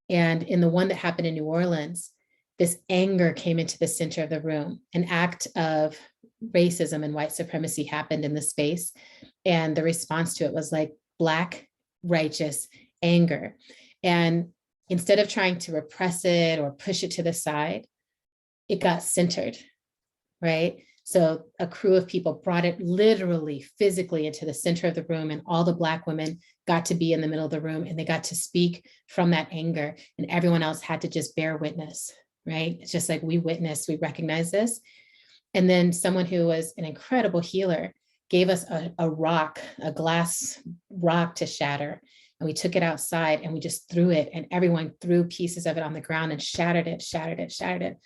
S8: And in the one that happened in New Orleans, this anger came into the center of the room. An act of racism and white supremacy happened in the space. And the response to it was like Black righteous anger. And instead of trying to repress it or push it to the side, it got centered, right? So a crew of people brought it literally, physically into the center of the room, and all the Black women got to be in the middle of the room, and they got to speak from that anger, and everyone else had to just bear witness, right? It's just like, we witnessed, we recognize this. And then someone who was an incredible healer gave us a rock, a glass rock to shatter. And we took it outside and we just threw it, and everyone threw pieces of it on the ground and shattered it, shattered it, shattered it.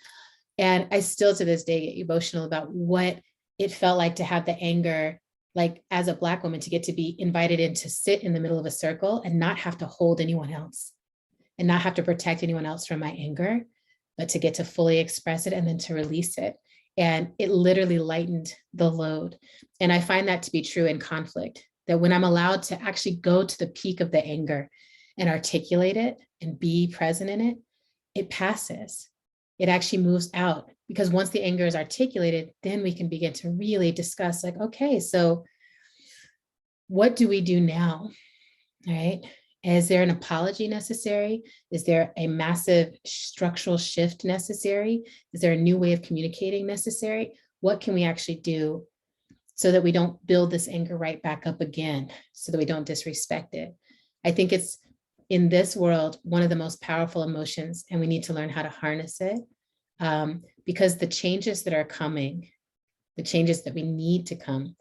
S8: And I still to this day get emotional about what it felt like to have the anger, like as a Black woman, to get to be invited in to sit in the middle of a circle and not have to hold anyone else and not have to protect anyone else from my anger, but to get to fully express it and then to release it. And it literally lightened the load. And I find that to be true in conflict, that when I'm allowed to actually go to the peak of the anger and articulate it and be present in it, it passes. It actually moves out, because once the anger is articulated, then we can begin to really discuss, like, okay, so what do we do now, right? Is there an apology necessary? Is there a massive structural shift necessary? Is there a new way of communicating necessary? What can we actually do so that we don't build this anger right back up again, so that we don't disrespect it? I think it's, in this world, one of the most powerful emotions, and we need to learn how to harness it, because the changes that are coming, the changes that we need to come,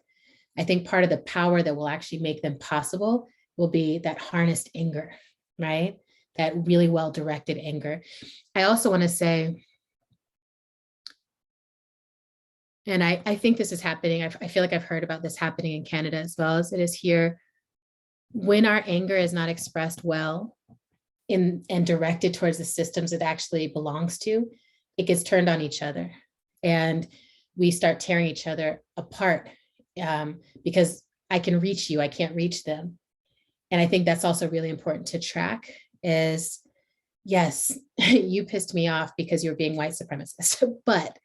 S8: I think part of the power that will actually make them possible will be that harnessed anger, right? That really well-directed anger. I also want to say, and I think this is happening, I feel like I've heard about this happening in Canada as well as it is here. When our anger is not expressed well and directed towards the systems it actually belongs to, it gets turned on each other. And we start tearing each other apart, because I can reach you, I can't reach them. And I think that's also really important to track is, yes, you pissed me off because you're being white supremacist, but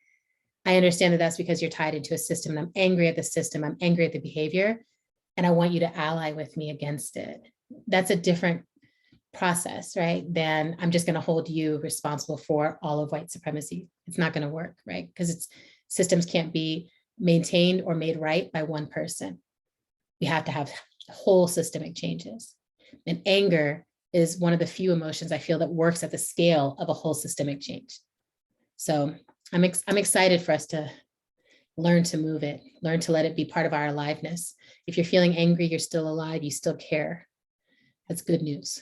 S8: I understand that that's because you're tied into a system, and I'm angry at the system, I'm angry at the behavior, and I want you to ally with me against it. That's a different process, right? Than I'm just going to hold you responsible for all of white supremacy. It's not going to work, right? Because systems can't be maintained or made right by one person. We have to have whole systemic changes. And anger is one of the few emotions I feel that works at the scale of a whole systemic change. So I'm excited for us to learn to move it, learn to let it be part of our aliveness. If you're feeling angry, you're still alive, you still care. That's good news.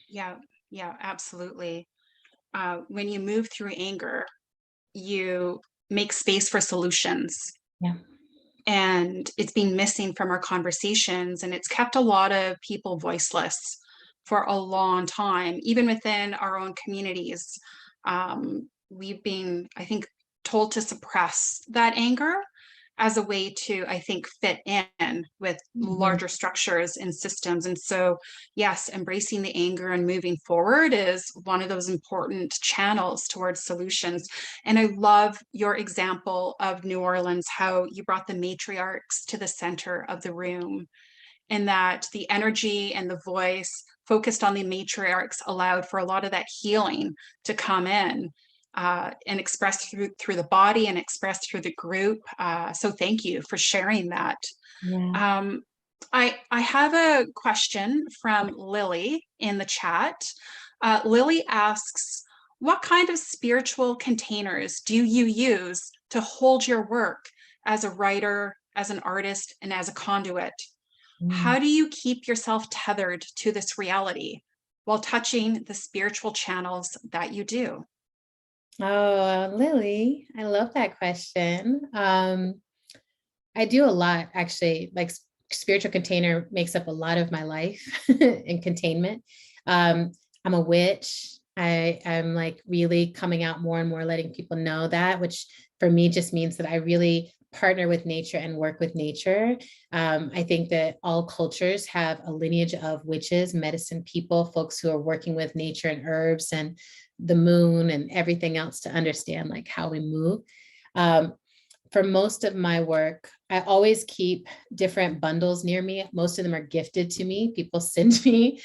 S9: Yeah, absolutely. When you move through anger, you make space for solutions.
S8: Yeah.
S9: And it's been missing from our conversations, and it's kept a lot of people voiceless for a long time, even within our own communities. We've been, I think, told to suppress that anger as a way to, I think, fit in with larger structures and systems. And so, yes, embracing the anger and moving forward is one of those important channels towards solutions. And I love your example of New Orleans, how you brought the matriarchs to the center of the room, and that the energy and the voice focused on the matriarchs allowed for a lot of that healing to come in. And expressed through the body and expressed through the group. So thank you for sharing that.
S8: Yeah.
S9: I have a question from Lily in the chat. Lily asks, what kind of spiritual containers do you use to hold your work as a writer, as an artist, and as a conduit? How do you keep yourself tethered to this reality while touching the spiritual channels that you do?
S8: Oh, Lily, I love that question. I do a lot, actually. Like, spiritual container makes up a lot of my life in containment. I'm a witch. I'm like really coming out more and more, letting people know that, which for me just means that I really partner with nature and work with nature. I think that all cultures have a lineage of witches, medicine people, folks who are working with nature and herbs and the moon and everything else to understand like how we move. for most of my work, I always keep different bundles near me. Most of them are gifted to me. People send me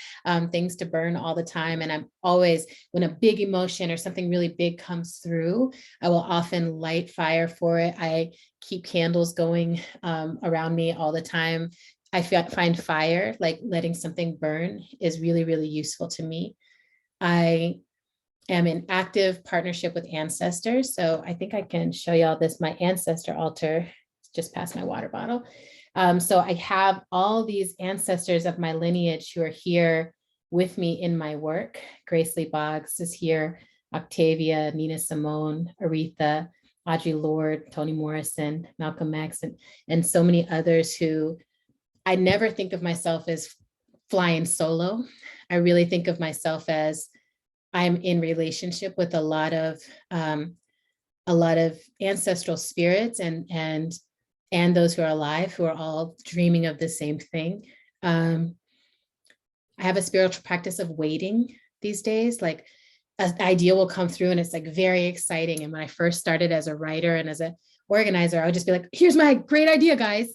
S8: things to burn all the time. And I'm always, when a big emotion or something really big comes through, I will often light fire for it. I keep candles going around me all the time. I find fire, like letting something burn, is really, really useful to me. I am in active partnership with ancestors. So I think I can show you all this. My ancestor altar, just past my water bottle. So I have all these ancestors of my lineage who are here with me in my work. Grace Lee Boggs is here, Octavia, Nina Simone, Aretha, Audre Lorde, Toni Morrison, Malcolm X, and so many others who I never think of myself as flying solo. I really think of myself as I'm in relationship with a lot of ancestral spirits and those who are alive, who are all dreaming of the same thing. I have a spiritual practice of waiting these days. Like an idea will come through and it's like very exciting. And when I first started as a writer and as an organizer, I would just be like, here's my great idea, guys.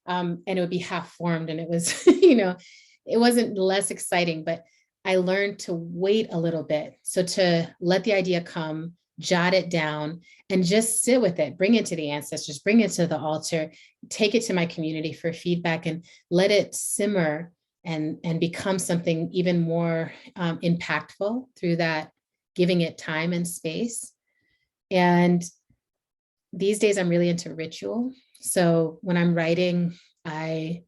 S8: And it would be half formed. And it was, it wasn't less exciting, but I learned to wait a little bit. So to let the idea come, jot it down, and just sit with it, bring it to the ancestors, bring it to the altar, take it to my community for feedback, and let it simmer and become something even more impactful through that, giving it time and space. And these days I'm really into ritual. So when I'm writing, I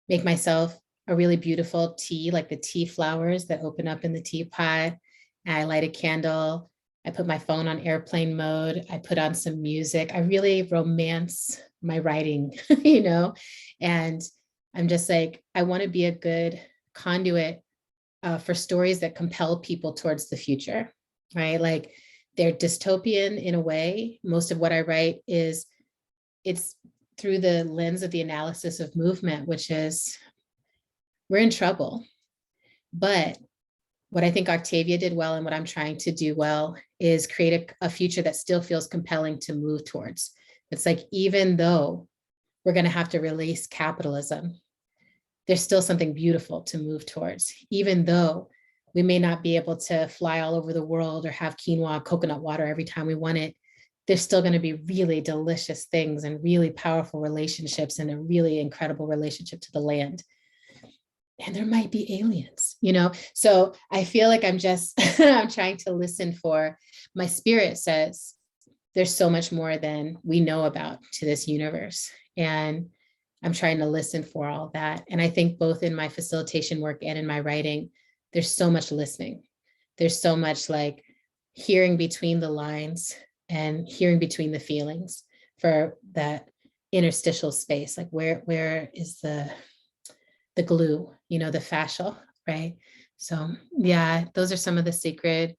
S8: make myself a really beautiful tea, like the tea flowers that open up in the teapot. I light a candle. I put my phone on airplane mode. I put on some music. I really romance my writing, and I'm just like, I want to be a good conduit for stories that compel people towards the future, right? Like they're dystopian in a way. Most of what I write it's through the lens of the analysis of movement, which is, we're in trouble. But what I think Octavia did well, and what I'm trying to do well, is create a future that still feels compelling to move towards. It's like, even though we're going to have to release capitalism, there's still something beautiful to move towards. Even though we may not be able to fly all over the world or have quinoa, coconut water every time we want it, there's still going to be really delicious things and really powerful relationships and a really incredible relationship to the land. And there might be aliens, So I feel like I'm trying to listen for, my spirit says there's so much more than we know about to this universe. And I'm trying to listen for all that. And I think both in my facilitation work and in my writing, there's so much listening. There's so much like hearing between the lines and hearing between the feelings for that interstitial space. Like where is the glue, the fascial, right? So yeah, those are some of the sacred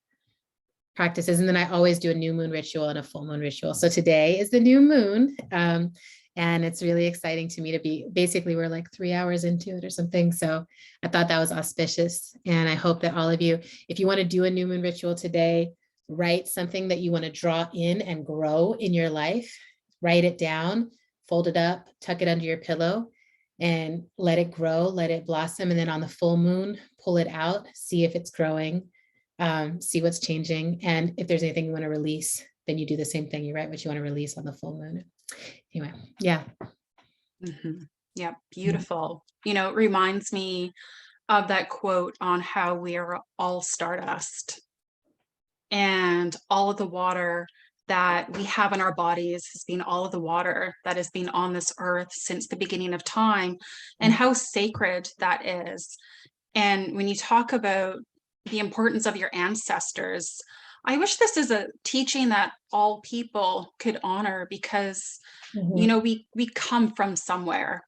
S8: practices. And then I always do a new moon ritual and a full moon ritual. So today is the new moon. And it's really exciting to me to be, basically we're like 3 hours into it or something. So I thought that was auspicious. And I hope that all of you, if you want to do a new moon ritual today, write something that you want to draw in and grow in your life, write it down, fold it up, tuck it under your pillow, and let it grow, let it blossom. And then on the full moon, pull it out, see if it's growing, see what's changing. And if there's anything you want to release, then you do the same thing. You write what you want to release on the full moon. Anyway, yeah.
S9: Mm-hmm. Yeah, beautiful. It reminds me of that quote on how we are all stardust, and all of the water that we have in our bodies has been all of the water that has been on this earth since the beginning of time, and how sacred that is. And when you talk about the importance of your ancestors, I wish this is a teaching that all people could honor, because we come from somewhere,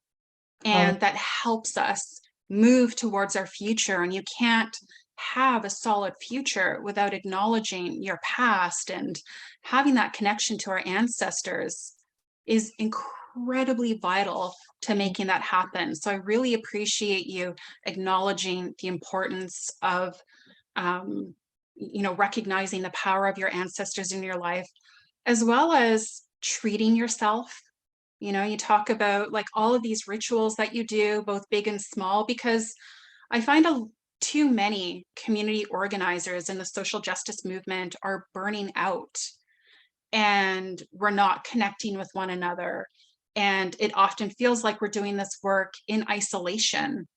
S9: and that helps us move towards our future. And you can't have a solid future without acknowledging your past, and having that connection to our ancestors is incredibly vital to making that happen. So I really appreciate you acknowledging the importance of recognizing the power of your ancestors in your life, as well as treating yourself. You know, you talk about like all of these rituals that you do, both big and small, because I find too many community organizers in the social justice movement are burning out, and we're not connecting with one another. And it often feels like we're doing this work in isolation.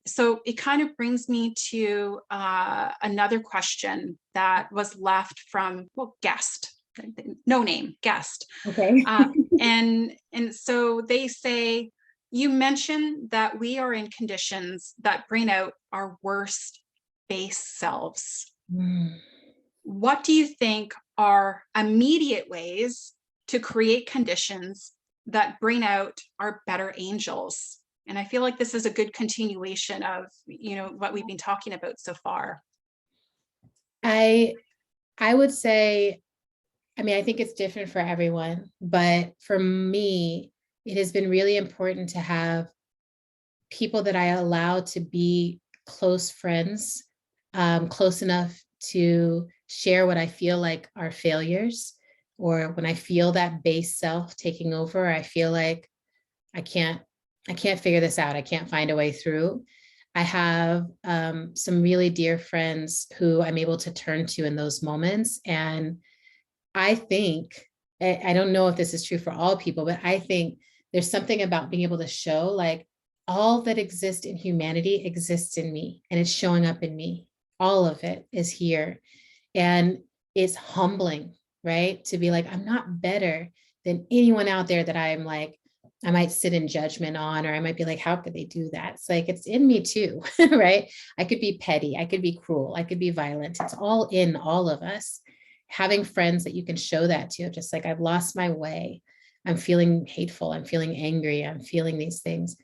S9: So it kind of brings me to another question that was left from, well, guest, no name, guest.
S8: Okay.
S9: And so they say, you mentioned that we are in conditions that bring out our worst base selves.
S8: Mm.
S9: What do you think are immediate ways to create conditions that bring out our better angels? And I feel like this is a good continuation of, you know, what we've been talking about so far.
S8: I would say, I mean, I think it's different for everyone, but for me, it has been really important to have people that I allow to be close friends, close enough to share what I feel like are failures, or when I feel that base self taking over, I feel like I can't figure this out. I can't find a way through. I have some really dear friends who I'm able to turn to in those moments. And I think, I don't know if this is true for all people, but I think there's something about being able to show like all that exists in humanity exists in me, and it's showing up in me. All of it is here. And it's humbling, right? To be like, I'm not better than anyone out there that I'm like, I might sit in judgment on, or I might be like, how could they do that? It's like, it's in me too, right? I could be petty, I could be cruel, I could be violent. It's all in all of us. Having friends that you can show that to, just like, I've lost my way. I'm feeling hateful. I'm feeling angry. I'm feeling these things.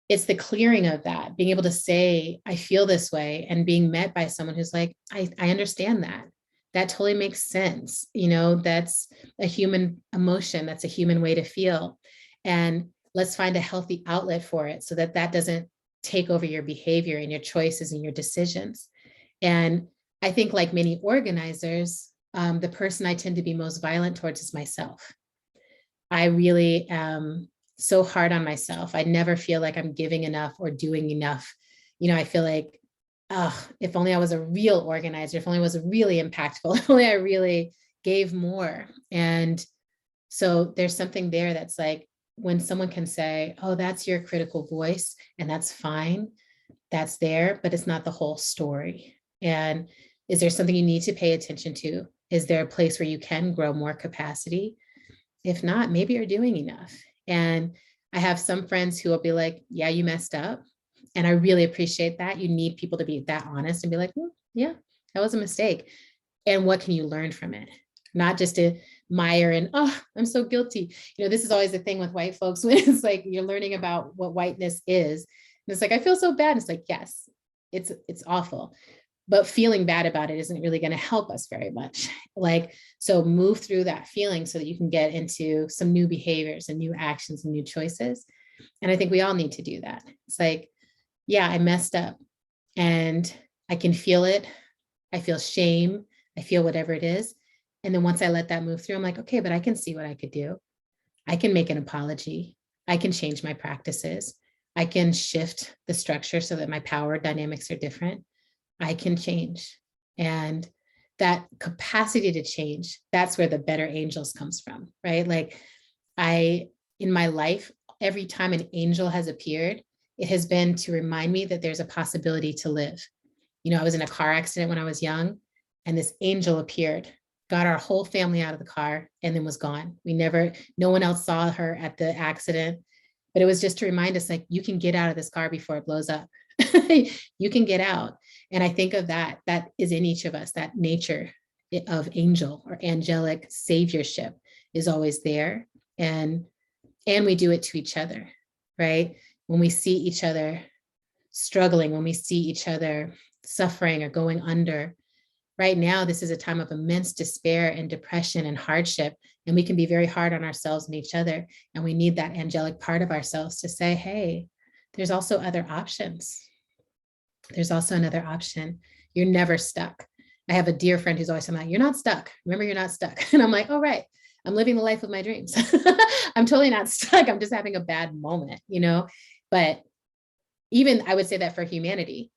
S8: It's the clearing of that, being able to say, I feel this way, and being met by someone who's like, I understand that. That totally makes sense. You know, that's a human emotion. That's a human way to feel. And let's find a healthy outlet for it so that that doesn't take over your behavior and your choices and your decisions. And I think, like many organizers, the person I tend to be most violent towards is myself. I really am so hard on myself. I never feel like I'm giving enough or doing enough. You know, I feel like, oh, if only I was a real organizer, if only I was really impactful, if only I really gave more. And so there's something there that's like, when someone can say, oh, that's your critical voice, and that's fine, that's there, but it's not the whole story. And is there something you need to pay attention to? Is there a place where you can grow more capacity? If not, maybe you're doing enough. And I have some friends who will be like, yeah, you messed up. And I really appreciate that. You need people to be that honest and be like, yeah, that was a mistake. And what can you learn from it? Not just to mire and, oh, I'm so guilty. You know, this is always the thing with white folks when it's like you're learning about what whiteness is. And it's like, I feel so bad. It's like, yes, it's awful. But feeling bad about it isn't really going to help us very much. Like, so move through that feeling so that you can get into some new behaviors and new actions and new choices. And I think we all need to do that. It's like, yeah, I messed up and I can feel it. I feel shame. I feel whatever it is. And then once I let that move through, I'm like, okay, but I can see what I could do. I can make an apology. I can change my practices. I can shift the structure so that my power dynamics are different. I can change. And that capacity to change, that's where the better angels comes from, right? Like in my life, every time an angel has appeared, it has been to remind me that there's a possibility to live. You know, I was in a car accident when I was young, and this angel appeared, got our whole family out of the car, and then was gone. No one else saw her at the accident, but it was just to remind us, like, you can get out of this car before it blows up. You can get out. And I think of that is in each of us, that nature of angel or angelic saviorship is always there. And we do it to each other, right? When we see each other struggling, when we see each other suffering or going under. Right now, this is a time of immense despair and depression and hardship, and we can be very hard on ourselves and each other. And we need that angelic part of ourselves to say, hey, there's also other options. There's also another option. You're never stuck. I have a dear friend who's always saying, you're not stuck. Remember, you're not stuck. And I'm like, oh, right. I'm living the life of my dreams. I'm totally not stuck. I'm just having a bad moment, but even I would say that for humanity,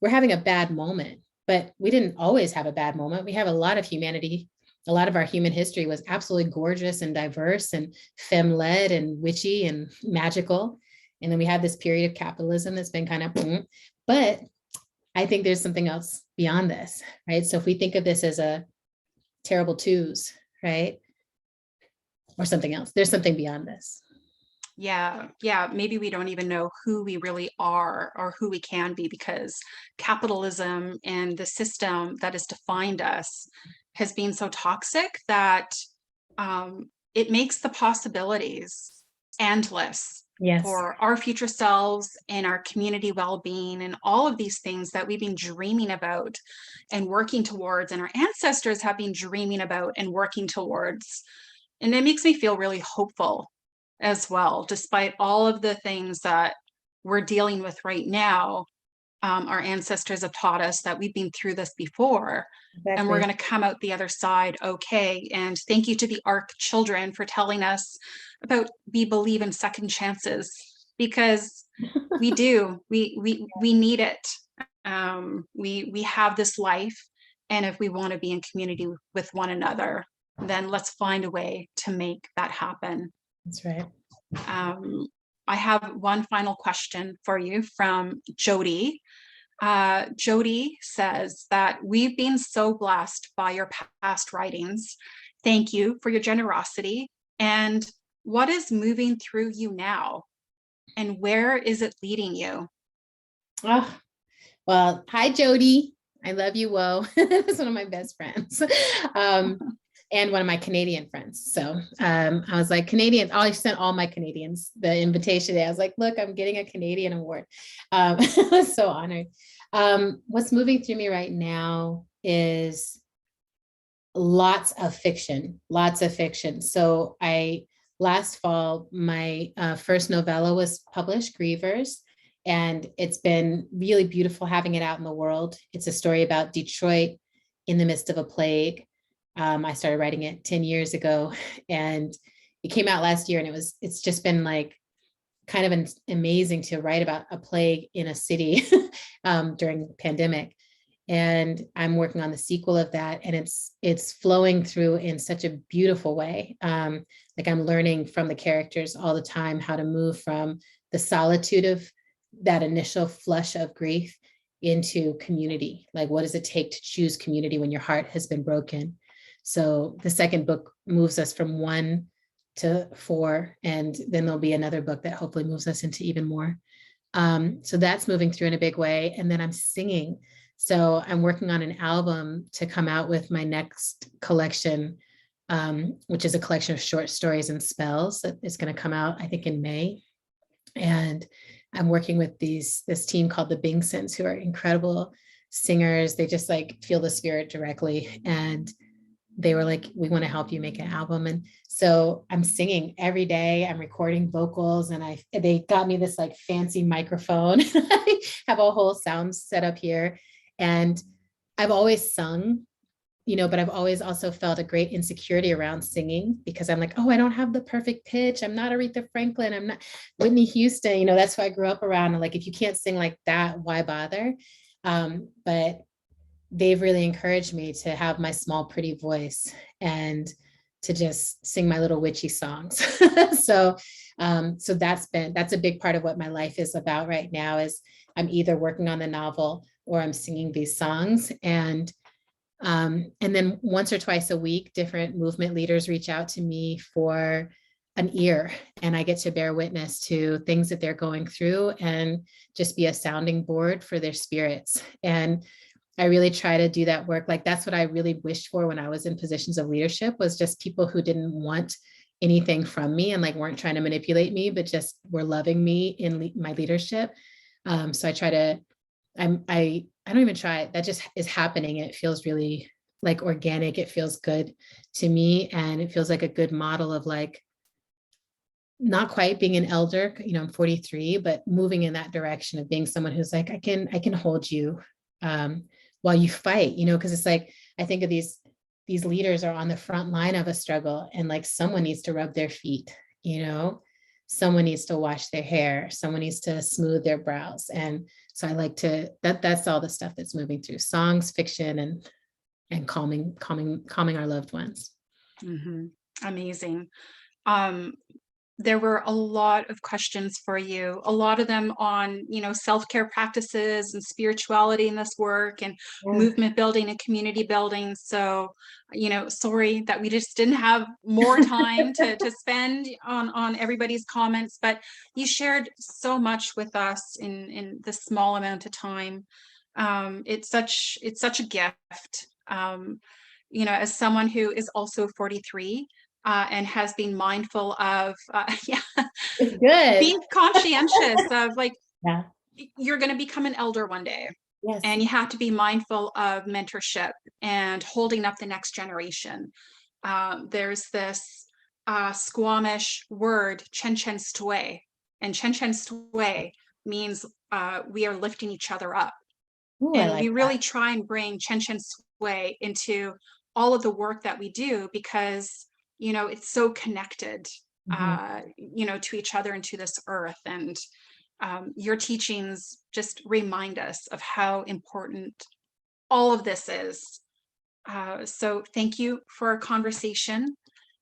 S8: we're having a bad moment, but we didn't always have a bad moment. We have a lot of humanity. A lot of our human history was absolutely gorgeous and diverse and femme-led and witchy and magical. And then we have this period of capitalism that's been kind of, but I think there's something else beyond this, right? So if we think of this as a terrible twos, right? Or something else, there's something beyond this.
S9: Yeah, maybe we don't even know who we really are or who we can be, because capitalism and the system that has defined us has been so toxic that it makes the possibilities endless for our future selves and our community well-being and all of these things that we've been dreaming about and working towards, and our ancestors have been dreaming about and working towards. And it makes me feel really hopeful as well, despite all of the things that we're dealing with right now. Our ancestors have taught us that we've been through this before, and we're going to come out the other side okay. And thank you to the ARC children for telling us about we believe in second chances, because we do. We need it. We have this life, and if we want to be in community with one another, then let's find a way to make that happen.
S8: That's right.
S9: I have one final question for you from Jody. Jody says that we've been so blessed by your past writings. Thank you for your generosity. And what is moving through you now? And where is it leading you?
S8: Oh, well, hi, Jody. I love you. Whoa. That's one of my best friends. And one of my Canadian friends. So I was like, Canadians, I sent all my Canadians the invitation today. I was like, look, I'm getting a Canadian award. I was so honored. What's moving through me right now is lots of fiction. So last fall, my first novella was published, Grievers, and it's been really beautiful having it out in the world. It's a story about Detroit in the midst of a plague. I started writing it 10 years ago, and it came out last year, and it's just been like kind of amazing to write about a plague in a city during the pandemic. And I'm working on the sequel of that, and it's flowing through in such a beautiful way. Like I'm learning from the characters all the time how to move from the solitude of that initial flush of grief into community. Like, what does it take to choose community when your heart has been broken? So the second book moves us from 1 to 4, and then there'll be another book that hopefully moves us into even more. So that's moving through in a big way. And then I'm singing. So I'm working on an album to come out with my next collection, which is a collection of short stories and spells that is going to come out, I think, in May. And I'm working with this team called the Bingsons, who are incredible singers. They just like feel the spirit directly. And they were like, we want to help you make an album. And so I'm singing every day. I'm recording vocals, and they got me this like fancy microphone. I have a whole sound set up here. And I've always sung, but I've always also felt a great insecurity around singing, because I'm like, oh, I don't have the perfect pitch. I'm not Aretha Franklin. I'm not Whitney Houston. That's who I grew up around. And like, if you can't sing like that, why bother? But they've really encouraged me to have my small, pretty voice and to just sing my little witchy songs. So that's a big part of what my life is about right now, is I'm either working on the novel or I'm singing these songs. And then once or twice a week, different movement leaders reach out to me for an ear, and I get to bear witness to things that they're going through and just be a sounding board for their spirits. And I really try to do that work. Like, that's what I really wished for when I was in positions of leadership, was just people who didn't want anything from me and like weren't trying to manipulate me, but just were loving me in my leadership. So I try to, I don't even try, that just is happening. It feels really like organic. It feels good to me. And it feels like a good model of like, not quite being an elder, I'm 43, but moving in that direction of being someone who's like, I can hold you while you fight, because it's like, I think of these these leaders are on the front line of a struggle, and like someone needs to rub their feet, someone needs to wash their hair, someone needs to smooth their brows. And so I like to, that's all the stuff that's moving through songs, fiction, and calming our loved ones.
S9: Mhm. Amazing. There were a lot of questions for you, a lot of them on, self-care practices and spirituality in this work, and movement building and community building. So, sorry that we just didn't have more time to spend on everybody's comments, but you shared so much with us in this small amount of time. It's such a gift. As someone who is also 43, and has been mindful of
S8: It's good.
S9: being conscientious of
S8: Yeah.
S9: you're going to become an elder one day.
S8: Yes.
S9: And you have to be mindful of mentorship and holding up the next generation. There's this Squamish word, chen chen stwe, and chen chen stwe means we are lifting each other up.
S8: Ooh,
S9: And we really try and bring chen chen stwe into all of the work that we do, because it's so connected, to each other and to this earth. And your teachings just remind us of how important all of this is. So thank you for our conversation.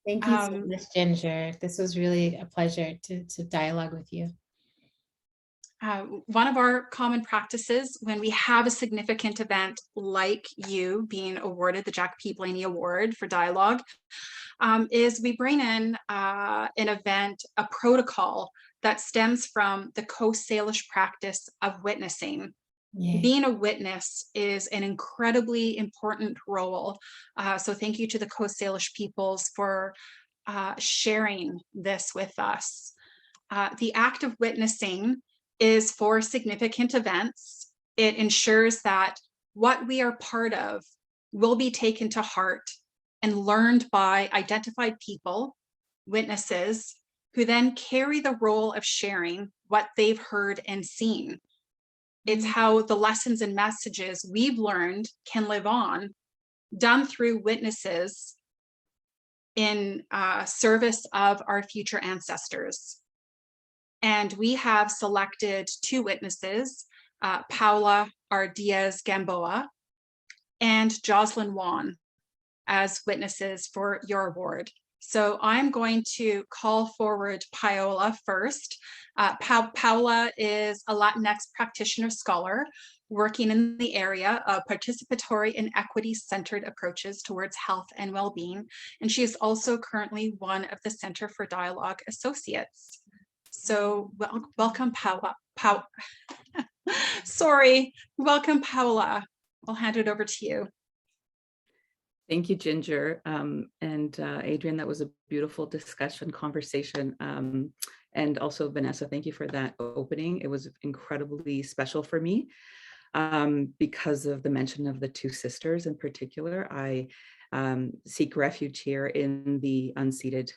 S8: Thank you so much, Ginger. This was really a pleasure to dialogue with you.
S9: One of our common practices when we have a significant event like you being awarded the Jack P. Blaney Award for Dialogue, is we bring in an event, a protocol that stems from the Coast Salish practice of witnessing.
S8: Yeah.
S9: Being a witness is an incredibly important role. So thank you to the Coast Salish peoples for sharing this with us. The act of witnessing is for significant events. It ensures that what we are part of will be taken to heart and learned by identified people, witnesses, who then carry the role of sharing what they've heard and seen. It's how the lessons and messages we've learned can live on, done through witnesses in service of our future ancestors. And we have selected 2 witnesses, Paula R. Diaz Gamboa and Jocelyn Wan, as witnesses for your award. So I'm going to call forward Paola first. Paola is a Latinx practitioner scholar working in the area of participatory and equity-centered approaches towards health and well-being. And she is also currently one of the Center for Dialogue Associates. So welcome, Paola. Sorry, welcome, Paola. I'll hand it over to you.
S10: Thank you, Ginger. And Adrienne, that was a beautiful conversation. And also Vanessa, thank you for that opening. It was incredibly special for me because of the mention of the 2 sisters in particular. I seek refuge here in the unceded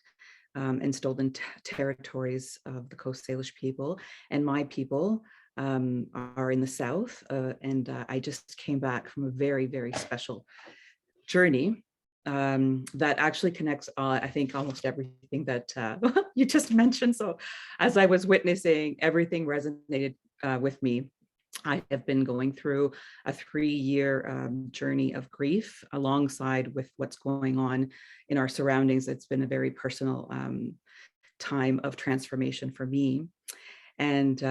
S10: and stolen territories of the Coast Salish people, and my people are in the South. And I just came back from a very, very special journey that actually connects, I think, almost everything that you just mentioned. So as I was witnessing, everything resonated with me. I have been going through a 3-year journey of grief alongside with what's going on in our surroundings. It's been a very personal time of transformation for me. And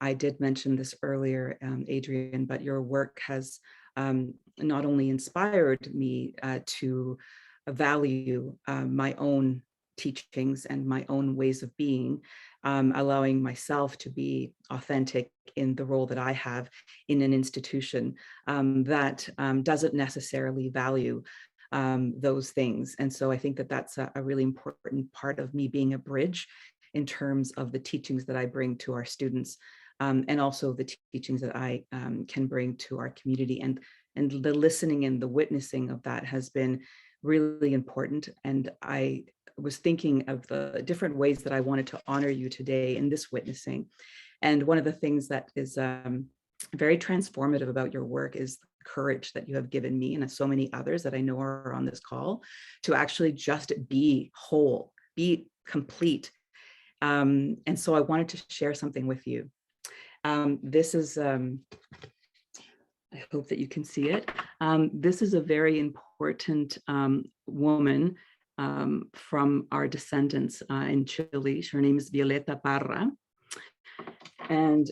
S10: I did mention this earlier, Adrienne, but your work has not only inspired me to value my own teachings and my own ways of being, allowing myself to be authentic in the role that I have in an institution that doesn't necessarily value those things. And so I think that that's a really important part of me being a bridge in terms of the teachings that I bring to our students, and also the teachings that I can bring to our community. And the listening and the witnessing of that has been really important. And I was thinking of the different ways that I wanted to honor you today in this witnessing. And one of the things that is very transformative about your work is courage that you have given me and so many others that I know are on this call to actually just be whole, be complete. And so I wanted to share something with you. This is, I hope that you can see it. This is a very important woman from our descendants in Chile. Her name is Violeta Parra. And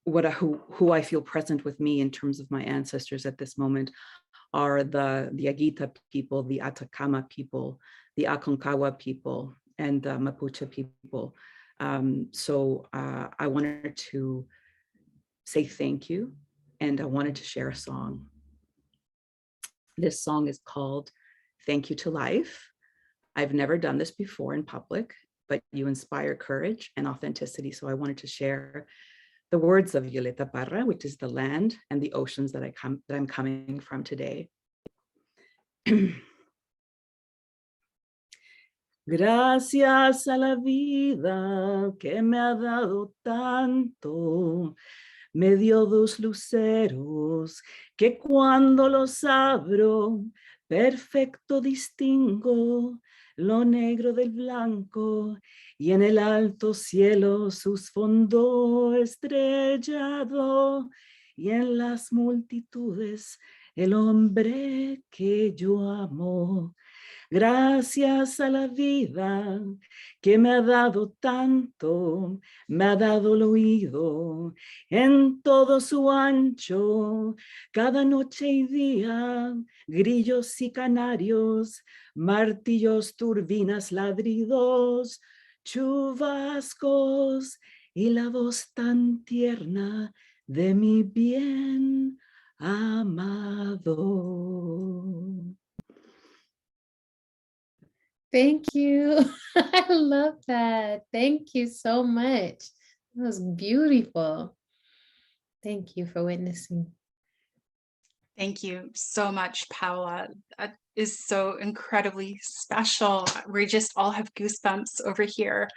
S10: who I feel present with me in terms of my ancestors at this moment are the Aguita people, the Atacama people, the Aconcagua people, and the Mapuche people. So I wanted to say thank you, and I wanted to share a song. This song is called Thank You to Life. I've never done this before in public, but you inspire courage and authenticity. So I wanted to share the words of Violeta Parra, which is the land and the oceans that I'm coming from today. Gracias a la vida que me ha dado tanto, me dio dos luceros que cuando los abro, perfecto distingo lo negro del blanco y en el alto cielo sus fondos estrellado y en las multitudes el hombre que yo amo. Gracias a la vida que me ha dado tanto, me ha dado el oído en todo su ancho, cada noche y día, grillos y canarios, martillos, turbinas, ladridos, chubascos y la voz tan tierna de mi bien amado.
S8: Thank you. I love that. Thank you so much. That was beautiful. Thank you for witnessing.
S9: Thank you so much, Paula. That is so incredibly special. We just all have goosebumps over here.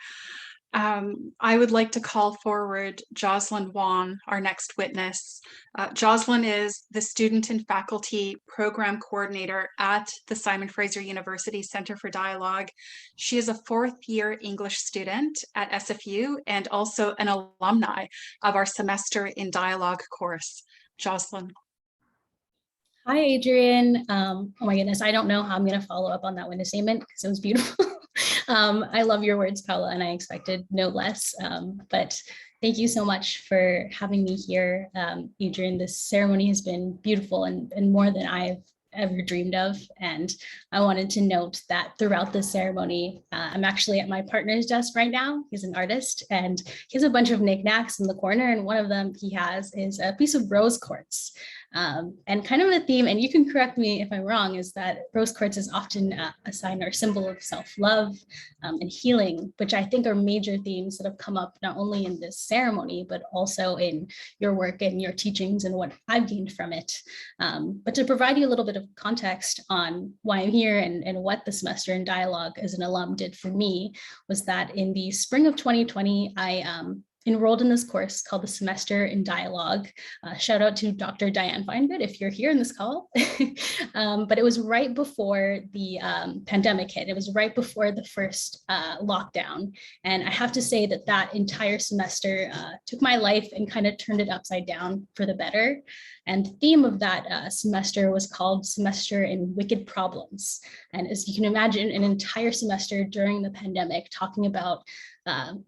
S9: I would like to call forward Jocelyn Wong, our next witness. Jocelyn is the Student and Faculty Program Coordinator at the Simon Fraser University Center for Dialogue. She is a fourth-year English student at SFU and also an alumni of our Semester in Dialogue course. Jocelyn.
S11: Hi, Adrienne. Oh my goodness, I don't know how I'm going to follow up on that witness statement because it was beautiful. I love your words, Paula, and I expected no less. But thank you so much for having me here. Adrienne, this ceremony has been beautiful and more than I've ever dreamed of. And I wanted to note that throughout this ceremony, I'm actually at my partner's desk right now. He's an artist and he has a bunch of knickknacks in the corner. And one of them he has is a piece of rose quartz. And kind of a theme, and you can correct me if I'm wrong, is that rose quartz is often a sign or symbol of self-love and healing, which I think are major themes that have come up not only in this ceremony, but also in your work and your teachings and what I've gained from it. But to provide you a little bit of context on why I'm here and what the Semester in Dialogue as an alum did for me was that in the spring of 2020, I enrolled in this course called the Semester in Dialogue. Shout out to Dr. Diane Feingood if you're here in this call. But it was right before the pandemic hit. It was right before the first lockdown. And I have to say that that entire semester took my life and kind of turned it upside down for the better. And the theme of that semester was called Semester in Wicked Problems. And as you can imagine, an entire semester during the pandemic talking about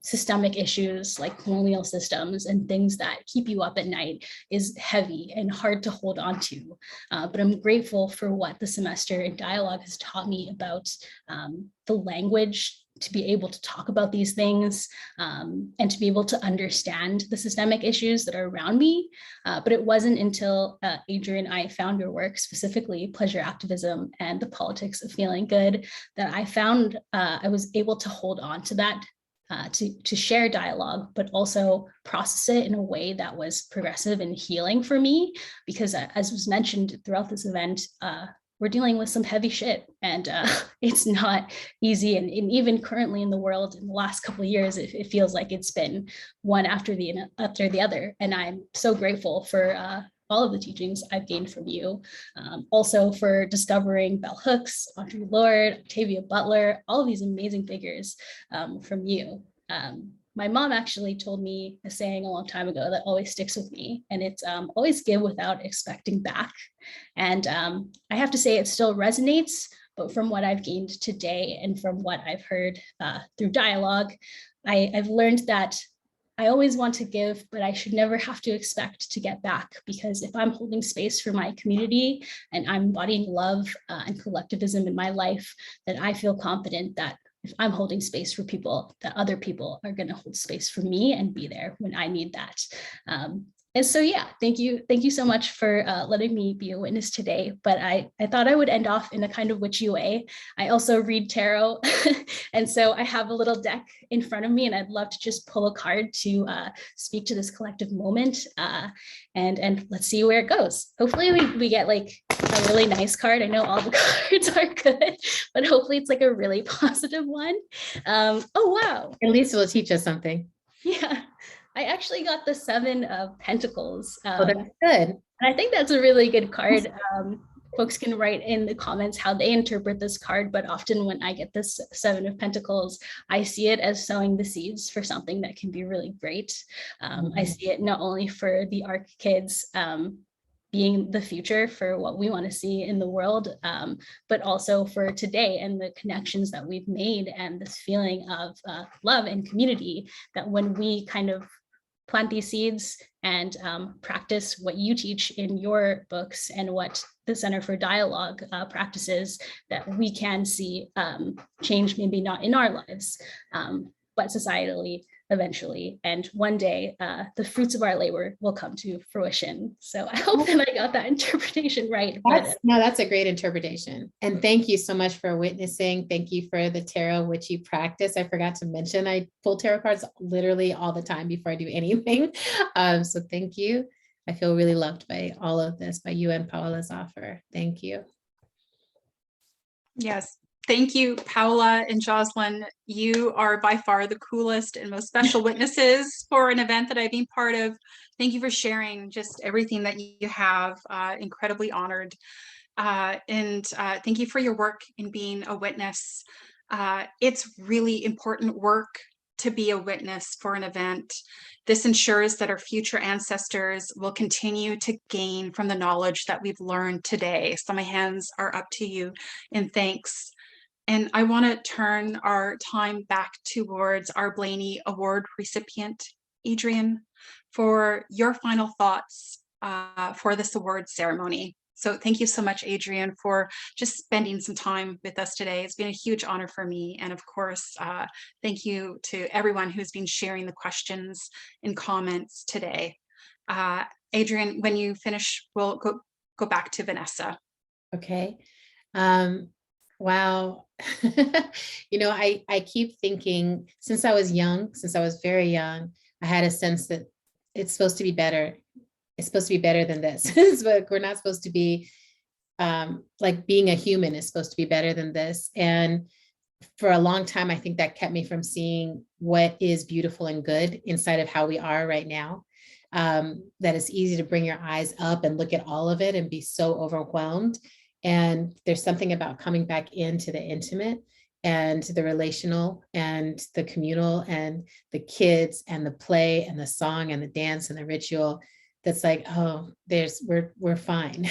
S11: systemic issues like colonial systems and things that keep you up at night is heavy and hard to hold on to. But I'm grateful for what the Semester in Dialogue has taught me about the language to be able to talk about these things and to be able to understand the systemic issues that are around me. But it wasn't until Adrienne and I found your work, specifically pleasure activism and the politics of feeling good, that I found I was able to hold on to that to share dialogue, but also process it in a way that was progressive and healing for me, because as was mentioned throughout this event, we're dealing with some heavy shit and it's not easy. And even currently in the world in the last couple of years, it feels like it's been one after the other. And I'm so grateful for all of the teachings I've gained from you. Also for discovering Bell Hooks, Audre Lorde, Octavia Butler, all of these amazing figures from you. My mom actually told me a saying a long time ago that always sticks with me, and it's always give without expecting back. And I have to say it still resonates, but from what I've gained today and from what I've heard through dialogue, I've learned that I always want to give, but I should never have to expect to get back, because if I'm holding space for my community and I'm embodying love and collectivism in my life, then I feel confident that if I'm holding space for people, that other people are going to hold space for me and be there when I need that. And so, yeah, thank you so much for letting me be a witness today. But I thought I would end off in a kind of witchy way. I also read tarot. And so I have a little deck in front of me, and I'd love to just pull a card to speak to this collective moment. And let's see where it goes. Hopefully we get like a really nice card. I know all the cards are good, but hopefully it's like a really positive one. Oh, wow.
S8: At least it will teach us something.
S11: Yeah. I actually got the 7 of Pentacles.
S8: Oh, that's good.
S11: And I think that's a really good card. Folks can write in the comments how they interpret this card, but often when I get this 7 of Pentacles, I see it as sowing the seeds for something that can be really great. I see it not only for the ARC kids being the future for what we want to see in the world, but also for today and the connections that we've made and this feeling of love and community, that when we kind of plant these seeds and practice what you teach in your books and what the Center for Dialogue practices, that we can see change, maybe not in our lives, but societally eventually. And one day the fruits of our labor will come to fruition. So I hope that I got that interpretation right.
S8: That's a great interpretation. And thank you so much for witnessing. Thank you for the tarot witchy practice. I forgot to mention, I pull tarot cards literally all the time before I do anything. So thank you. I feel really loved by all of this, by you and Paola's offer. Thank you.
S9: Yes. Thank you, Paola and Jocelyn. You are by far the coolest and most special witnesses for an event that I've been part of. Thank you for sharing just everything that you have. Incredibly honored. And thank you for your work in being a witness. It's really important work to be a witness for an event. This ensures that our future ancestors will continue to gain from the knowledge that we've learned today. So my hands are up to you in thanks. And I want to turn our time back towards our Blaney Award recipient, Adrienne, for your final thoughts for this award ceremony. So thank you so much, Adrienne, for just spending some time with us today. It's been a huge honor for me. And of course, thank you to everyone who's been sharing the questions and comments today. Adrienne, when you finish, we'll go back to Vanessa.
S8: Okay. Wow. I keep thinking, since I was very young, I had a sense that it's supposed to be better. It's supposed to be better than this. But we're not supposed to be like being a human is supposed to be better than this. And for a long time, I think that kept me from seeing what is beautiful and good inside of how we are right now. That it's easy to bring your eyes up and look at all of it and be so overwhelmed. And there's something about coming back into the intimate and the relational and the communal and the kids and the play and the song and the dance and the ritual that's like, oh, we're fine.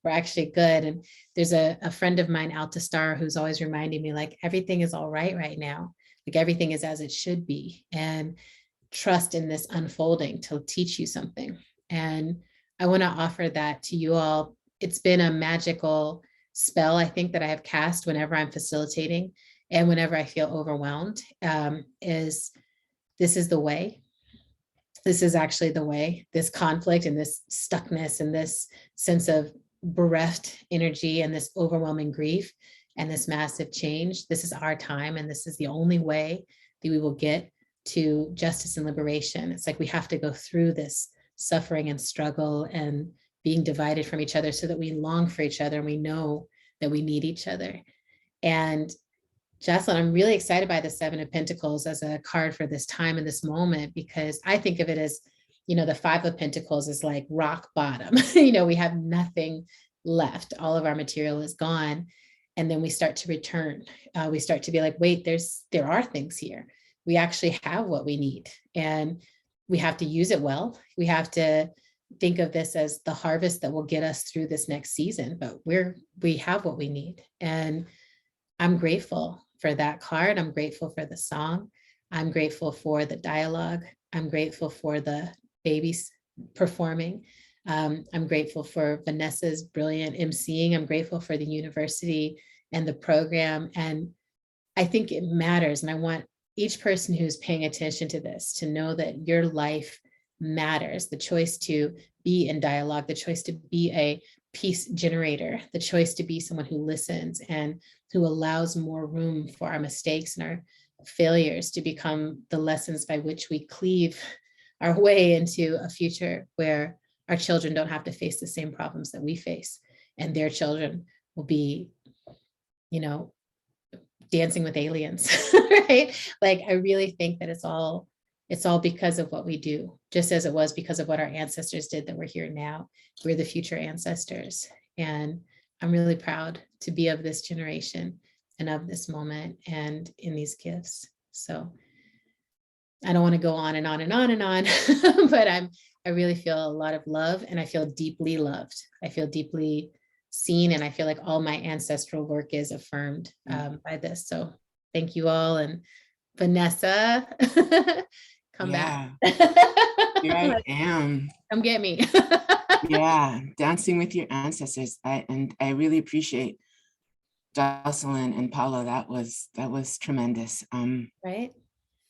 S8: We're actually good. And there's a friend of mine, Alta Star, who's always reminding me, like, everything is all right now. Like, everything is as it should be. And trust in this unfolding to teach you something. And I want to offer that to you all. It's been a magical spell, I think, that I have cast whenever I'm facilitating and whenever I feel overwhelmed, this is the way. This is actually the way. This conflict and this stuckness and this sense of bereft energy and this overwhelming grief and this massive change, this is our time, and this is the only way that we will get to justice and liberation. It's like we have to go through this suffering and struggle and being divided from each other so that we long for each other and we know that we need each other. And Jocelyn, I'm really excited by the 7 of Pentacles as a card for this time and this moment, because I think of it as the Five of Pentacles is like rock bottom. We have nothing left. All of our material is gone. And then we start to return. We start to be like, wait, there are things here. We actually have what we need, and we have to use it well. We have to think of this as the harvest that will get us through this next season, but we have what we need. And I'm grateful for that card. I'm grateful for the song. I'm grateful for the dialogue. I'm grateful for the babies performing. I'm grateful for Vanessa's brilliant emceeing. I'm grateful for the university and the program. And I think it matters. And I want each person who's paying attention to this to know that your life matters. The choice to be in dialogue, the choice to be a peace generator, the choice to be someone who listens and who allows more room for our mistakes and our failures to become the lessons by which we cleave our way into a future where our children don't have to face the same problems that we face, and their children will be, dancing with aliens, right? Like, I really think that it's all because of what we do, just as it was because of what our ancestors did that we're here now. We're the future ancestors. And I'm really proud to be of this generation and of this moment and in these gifts. So I don't want to go on and on and on and on, but I really feel a lot of love, and I feel deeply loved. I feel deeply seen, and I feel like all my ancestral work is affirmed by this. So thank you all. And Vanessa, come back.
S2: Here I am.
S8: Come get me.
S2: Yeah, dancing with your ancestors. I really appreciate Jocelyn and Paula. That was tremendous.
S8: Right.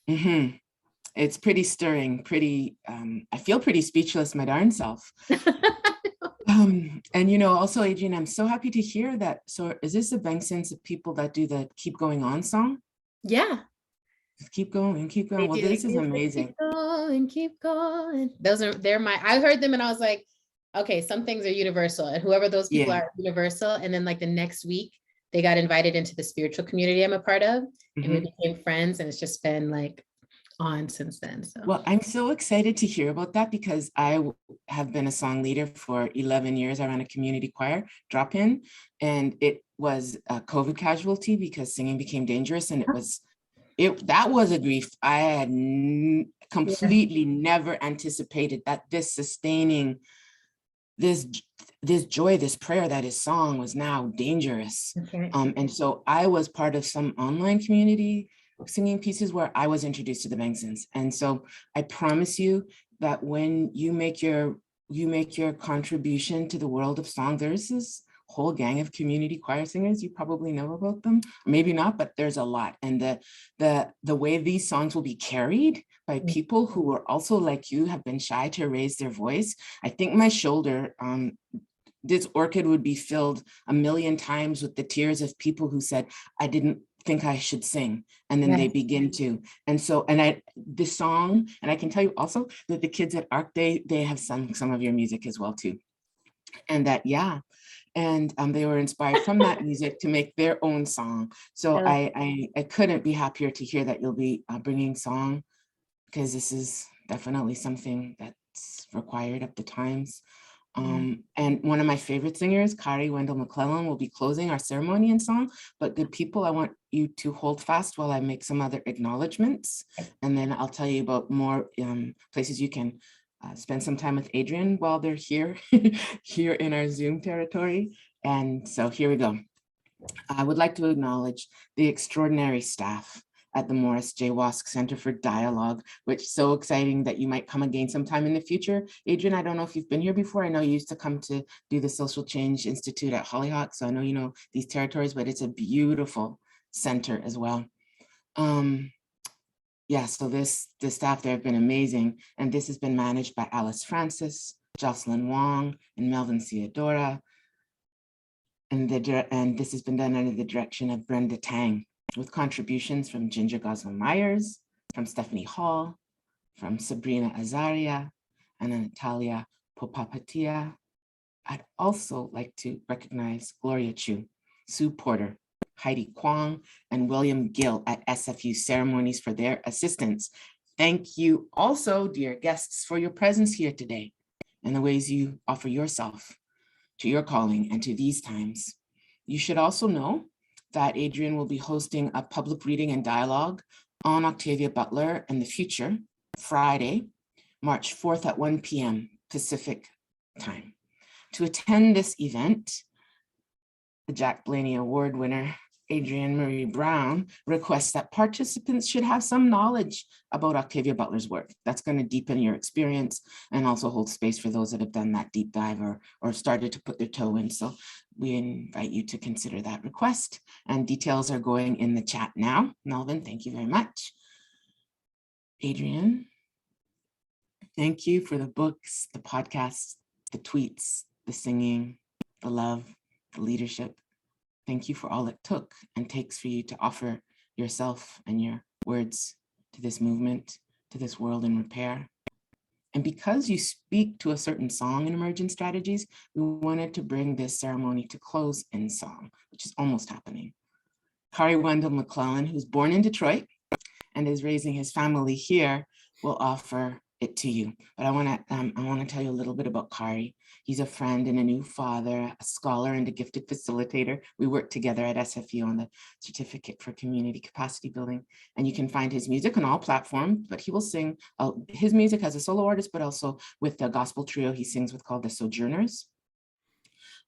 S2: Mm-hmm. It's pretty stirring, I feel pretty speechless, my darn self. And also, Adrienne, I'm so happy to hear that. So is this a Bangsons of people that do the Keep Going On song?
S8: Yeah.
S2: Keep going, keep going. Well, this is amazing.
S8: Keep going, keep going. I heard them and I was like, okay, some things are universal, and whoever those people are universal. And then like the next week, they got invited into the spiritual community I'm a part of, and we became friends, and it's just been like on since then. So
S2: well, I'm so excited to hear about that, because I have been a song leader for 11 years. I ran a community choir drop-in, and it was a COVID casualty because singing became dangerous, and that was a grief. I had completely never anticipated that this sustaining, this joy, this prayer that is song was now dangerous.
S8: okay.
S2: And so I was part of some online community singing pieces where I was introduced to the Bangsons. And so I promise you that when you make your contribution to the world of song, there's this whole gang of community choir singers. You probably know about them, maybe not, but there's a lot. And the way these songs will be carried by people who are also like you, have been shy to raise their voice. I think my shoulder, this orchid would be filled 1,000,000 times with the tears of people who said, I didn't think I should sing, and then they begin to. And so, the song, and I can tell you also that the kids at ARC, they have sung some of your music as well too. And that, and they were inspired from that music to make their own song. So I couldn't be happier to hear that you'll be bringing song, because this is definitely something that's required at the times. And one of my favorite singers, Kari Wendell McClellan, will be closing our ceremony in song. But good people, I want you to hold fast while I make some other acknowledgements, and then I'll tell you about more places you can spend some time with Adrienne while they're here in our Zoom territory. And so here we go. I would like to acknowledge the extraordinary staff at the Morris J. Wask Center for Dialogue, which is so exciting that you might come again sometime in the future. Adrienne, I don't know if you've been here before. I know you used to come to do the Social Change Institute at Hollyhock, so I know you know these territories, but it's a beautiful center as well. So the staff there have been amazing, and this has been managed by Alice Francis, Jocelyn Wong, and Melvin Theodora, and this has been done under the direction of Brenda Tang, with contributions from Ginger Gosling Myers, from Stephanie Hall, from Sabrina Azaria, and Natalia Popapatia. I'd also like to recognize Gloria Chu, Sue Porter, Heidi Kwong, and William Gill at SFU Ceremonies for their assistance. Thank you also, dear guests, for your presence here today and the ways you offer yourself to your calling and to these times. You should also know that Adrienne will be hosting a public reading and dialogue on Octavia Butler in the future, Friday, March 4th at 1 p.m. Pacific time. To attend this event, the Jack Blaney Award winner, Adrienne Maree Brown, requests that participants should have some knowledge about Octavia Butler's work. That's going to deepen your experience and also hold space for those that have done that deep dive or started to put their toe in. So we invite you to consider that request, and details are going in the chat now. Melvin, thank you very much. Adrienne, thank you for the books, the podcasts, the tweets, the singing, the love, the leadership. Thank you for all it took and takes for you to offer yourself and your words to this movement, to this world in repair. And because you speak to a certain song in Emergent Strategies, we wanted to bring this ceremony to close in song, which is almost happening. Kari Wendell McClellan, who's born in Detroit and is raising his family here, will offer it to you. But I want to tell you a little bit about Kari. He's a friend and a new father, a scholar and a gifted facilitator. We work together at SFU on the Certificate for Community Capacity Building, and you can find his music on all platforms, but he will sing his music as a solo artist, but also with the gospel trio he sings with called the Sojourners.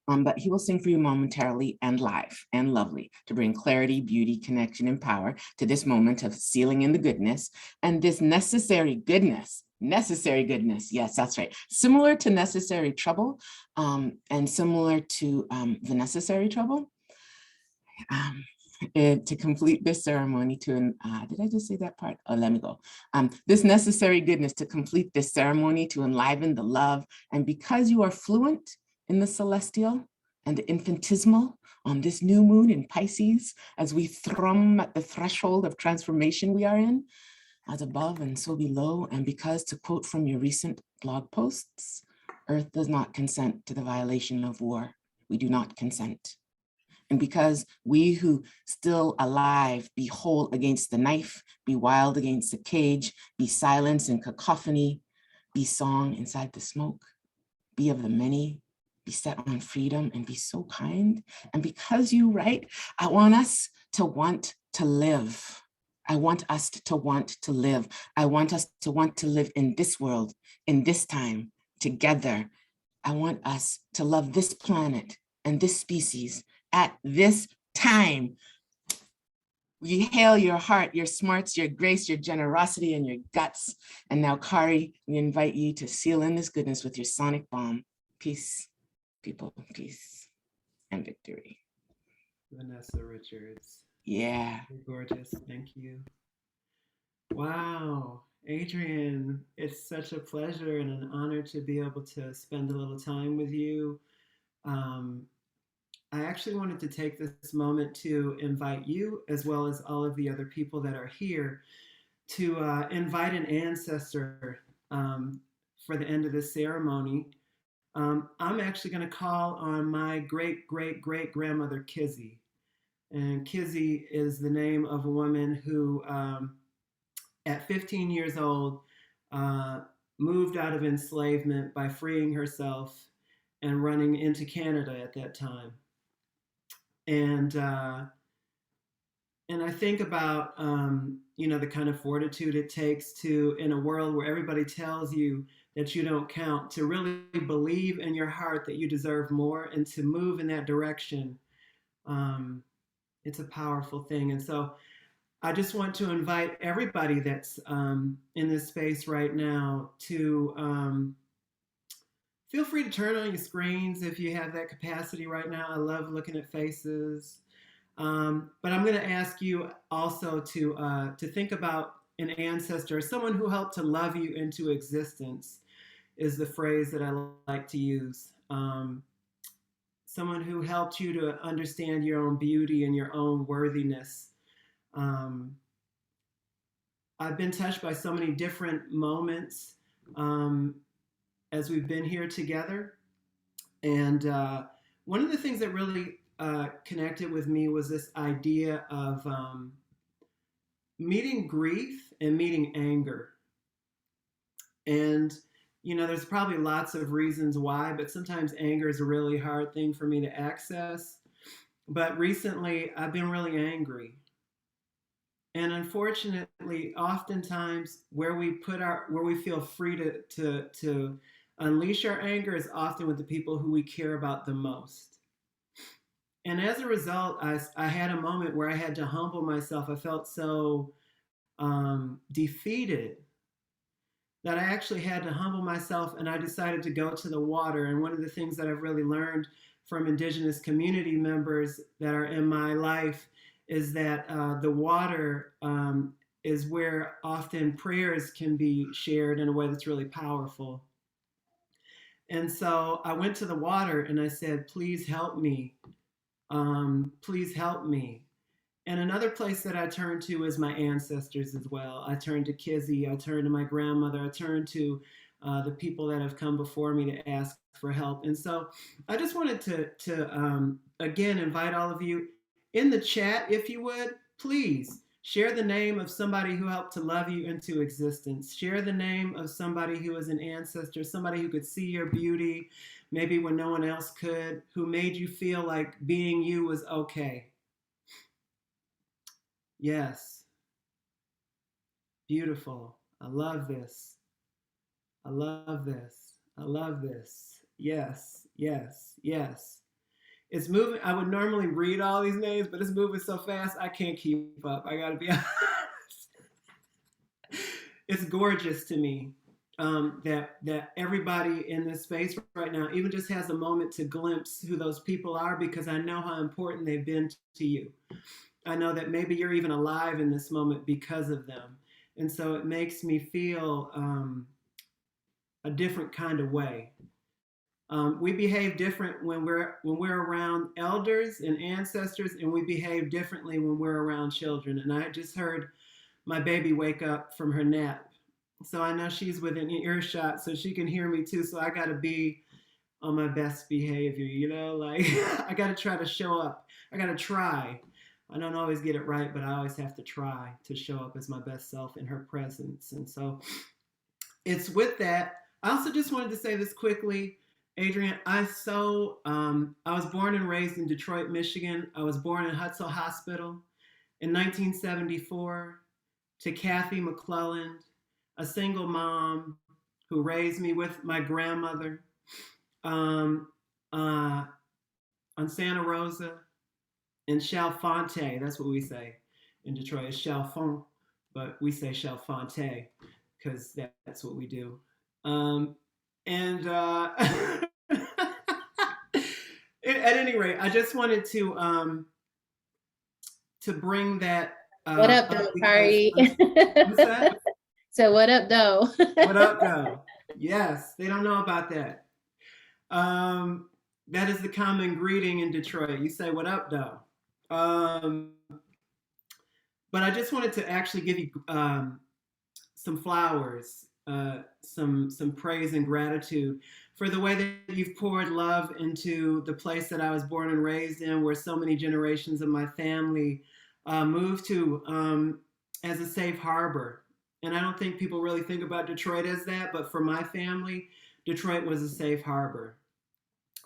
S2: But he will sing for you momentarily and live and lovely to bring clarity, beauty, connection, and power to this moment of sealing in the goodness and this necessary goodness. Necessary goodness, yes, that's right. Similar to necessary trouble and similar to the necessary trouble. To complete this ceremony did I just say that part? Oh, let me go. This necessary goodness to complete this ceremony to enliven the love. And because you are fluent in the celestial and the infinitesimal on this new moon in Pisces, as we thrum at the threshold of transformation we are in, as above and so below, and because, to quote from your recent blog posts, Earth does not consent to the violation of war. We do not consent. And because we who still alive be whole against the knife, be wild against the cage, be silence and cacophony, be song inside the smoke, be of the many, be set on freedom and be so kind. And because you write, I want us to want to live. I want us to want to live. I want us to want to live in this world, in this time, together. I want us to love this planet and this species at this time. We hail your heart, your smarts, your grace, your generosity, and your guts. And now, Kari, we invite you to seal in this goodness with your sonic bomb. Peace, people, peace, and victory.
S12: Vanessa Richards.
S2: Yeah.
S12: You're gorgeous. Thank you. Wow. Adrienne, it's such a pleasure and an honor to be able to spend a little time with you. I actually wanted to take this moment to invite you, as well as all of the other people that are here, to invite an ancestor for the end of this ceremony. I'm actually going to call on my great-great-great-grandmother, Kizzy. And Kizzy is the name of a woman who, at 15 years old, moved out of enslavement by freeing herself and running into Canada at that time. And I think about, the kind of fortitude it takes to, in a world where everybody tells you that you don't count, to really believe in your heart that you deserve more and to move in that direction. It's a powerful thing. And so I just want to invite everybody that's in this space right now to feel free to turn on your screens if you have that capacity right now. I love looking at faces. But I'm going to ask you also to think about an ancestor, someone who helped to love you into existence is the phrase that I like to use. Someone who helped you to understand your own beauty and your own worthiness. I've been touched by so many different moments as we've been here together. And one of the things that really connected with me was this idea of meeting grief and meeting anger. And, there's probably lots of reasons why, but sometimes anger is a really hard thing for me to access. But recently I've been really angry. And unfortunately, oftentimes where we feel free to unleash our anger is often with the people who we care about the most. And as a result, I had a moment where I had to humble myself. I felt so defeated that I actually had to humble myself, and I decided to go to the water. And one of the things that I've really learned from Indigenous community members that are in my life is that the water is where often prayers can be shared in a way that's really powerful. And so I went to the water and I said, please help me. Please help me. And another place that I turn to is my ancestors as well. I turn to Kizzy, I turn to my grandmother, I turn to the people that have come before me to ask for help. And so I just wanted to again, invite all of you in the chat, if you would, please share the name of somebody who helped to love you into existence. Share the name of somebody who is an ancestor, somebody who could see your beauty, maybe when no one else could, who made you feel like being you was okay. Yes. Beautiful. I love this. I love this. I love this. Yes, yes, yes. It's moving. I would normally read all these names, but it's moving so fast, I can't keep up. I gotta be honest. It's gorgeous to me that everybody in this space right now even just has a moment to glimpse who those people are, because I know how important they've been to you. I know that maybe you're even alive in this moment because of them. And so it makes me feel a different kind of way. We behave different when we're around elders and ancestors, and we behave differently when we're around children. And I just heard my baby wake up from her nap. So I know she's within earshot, so she can hear me too. So I got to be on my best behavior, like I got to try to show up. I got to try. I don't always get it right, but I always have to try to show up as my best self in her presence. And so it's with that. I also just wanted to say this quickly, Adrienne, I was born and raised in Detroit, Michigan. I was born in Hutzel Hospital in 1974 to Kathy McClelland, a single mom who raised me with my grandmother on Santa Rosa in Chalfonte. That's what we say in Detroit. It's Chalfont, but we say Chalfonte because that's what we do. At any rate, I just wanted to bring that.
S8: What up, though, Kari?
S12: What's that?
S8: So what up, though?
S12: What up, though? Yes, they don't know about that. That is the common greeting in Detroit. You say, what up, though? But I just wanted to actually give you some flowers, some praise and gratitude for the way that you've poured love into the place that I was born and raised in, where so many generations of my family moved to as a safe harbor. And I don't think people really think about Detroit as that, but for my family, Detroit was a safe harbor.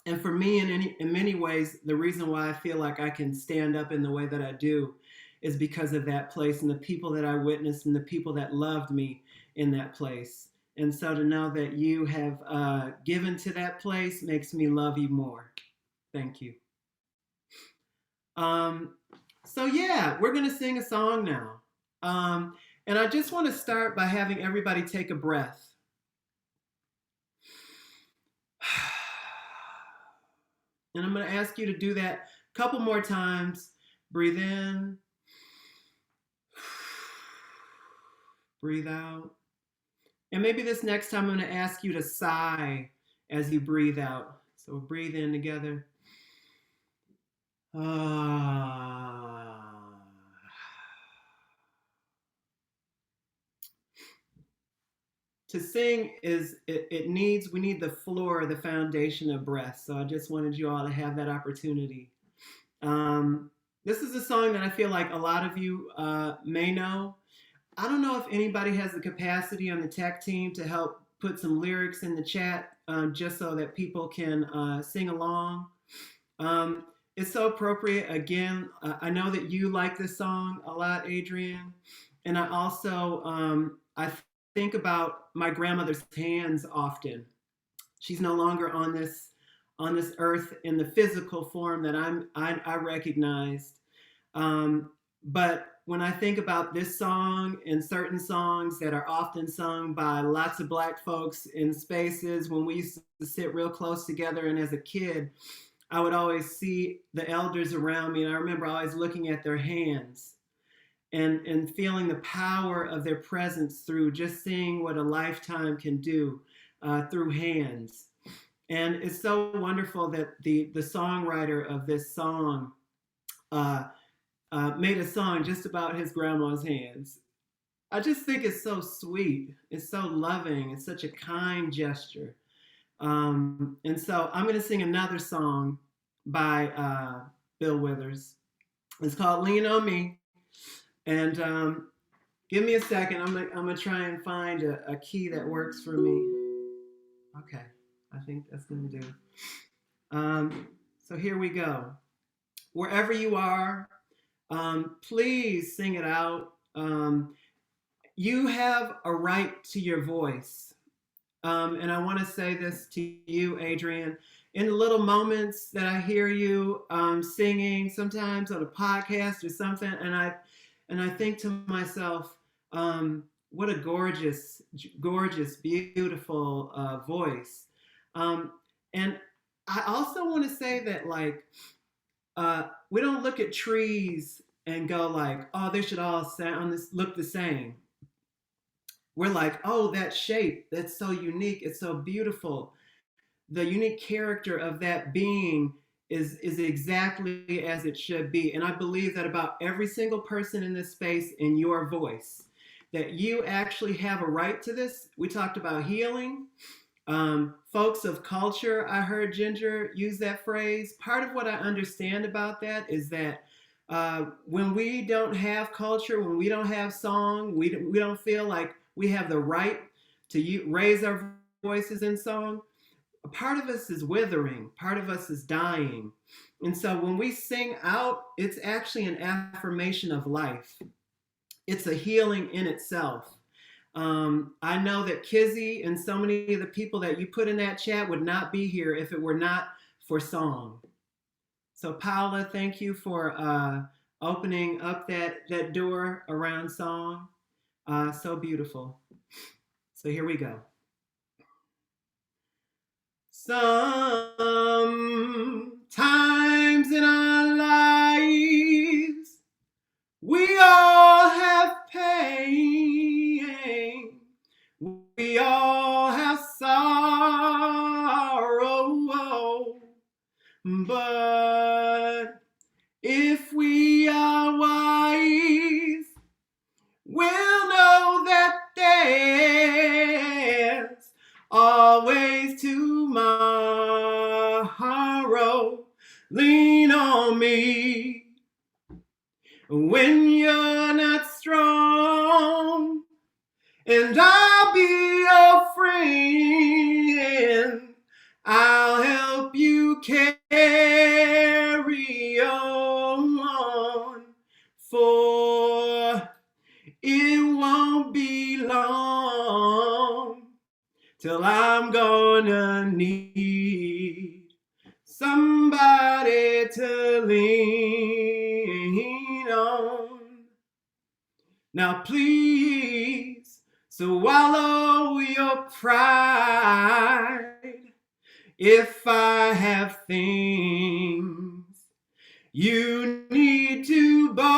S12: And for me, in many ways, the reason why I feel like I can stand up in the way that I do is because of that place and the people that I witnessed and the people that loved me in that place. And so to know that you have given to that place makes me love you more. Thank you. So yeah, we're gonna sing a song now. And I just want to start by having everybody take a breath. And I'm going to ask you to do that a couple more times. Breathe in. Breathe out. And maybe this next time I'm going to ask you to sigh as you breathe out. So we'll breathe in together. To sing we need the floor, the foundation of breath. So I just wanted you all to have that opportunity. This is a song that I feel like a lot of you may know. I don't know if anybody has the capacity on the tech team to help put some lyrics in the chat just so that people can sing along. It's so appropriate. Again, I know that you like this song a lot, Adrienne. And I also, I think about my grandmother's hands often. She's no longer on this earth in the physical form that I recognized. But when I think about this song and certain songs that are often sung by lots of Black folks in spaces when we used to sit real close together, and as a kid, I would always see the elders around me, and I remember always looking at their hands and feeling the power of their presence through just seeing what a lifetime can do through hands. And it's so wonderful that the songwriter of this song made a song just about his grandma's hands. I just think it's so sweet. It's so loving. It's such a kind gesture. And so I'm going to sing another song by Bill Withers. It's called Lean on Me. And give me a second. I'm gonna try and find a key that works for me. Okay, I think that's gonna do. So here we go. Wherever you are, please sing it out. You have a right to your voice. And I want to say this to you, Adrienne. In the little moments that I hear you singing, sometimes on a podcast or something, and I think to myself, what a gorgeous, gorgeous, beautiful voice. And I also want to say that, like, we don't look at trees and go like, oh, they should all look the same. We're like, oh, that shape, that's so unique, it's so beautiful. The unique character of that being is exactly as it should be. And I believe that about every single person in this space, in your voice, that you actually have a right to this. We talked about healing. Folks of culture, I heard Ginger use that phrase. Part of what I understand about that is that when we don't have culture, when we don't have song, we don't feel like we have the right to raise our voices in song. A part of us is withering, part of us is dying. And so when we sing out, it's actually an affirmation of life. It's a healing in itself. I know that Kizzy and so many of the people that you put in that chat would not be here if it were not for song. So Paula, thank you for opening up that door around song. So beautiful. So here we go. Sometimes in our lives, we all have pain. We all have sorrow. But if we are wise, we'll know that there's always tomorrow. Lean on me when you're not strong, and I'll be your friend. I'll help you carry on, for it won't be long till I'm gonna need somebody to lean on. Now please swallow your pride. If I have things you need to borrow,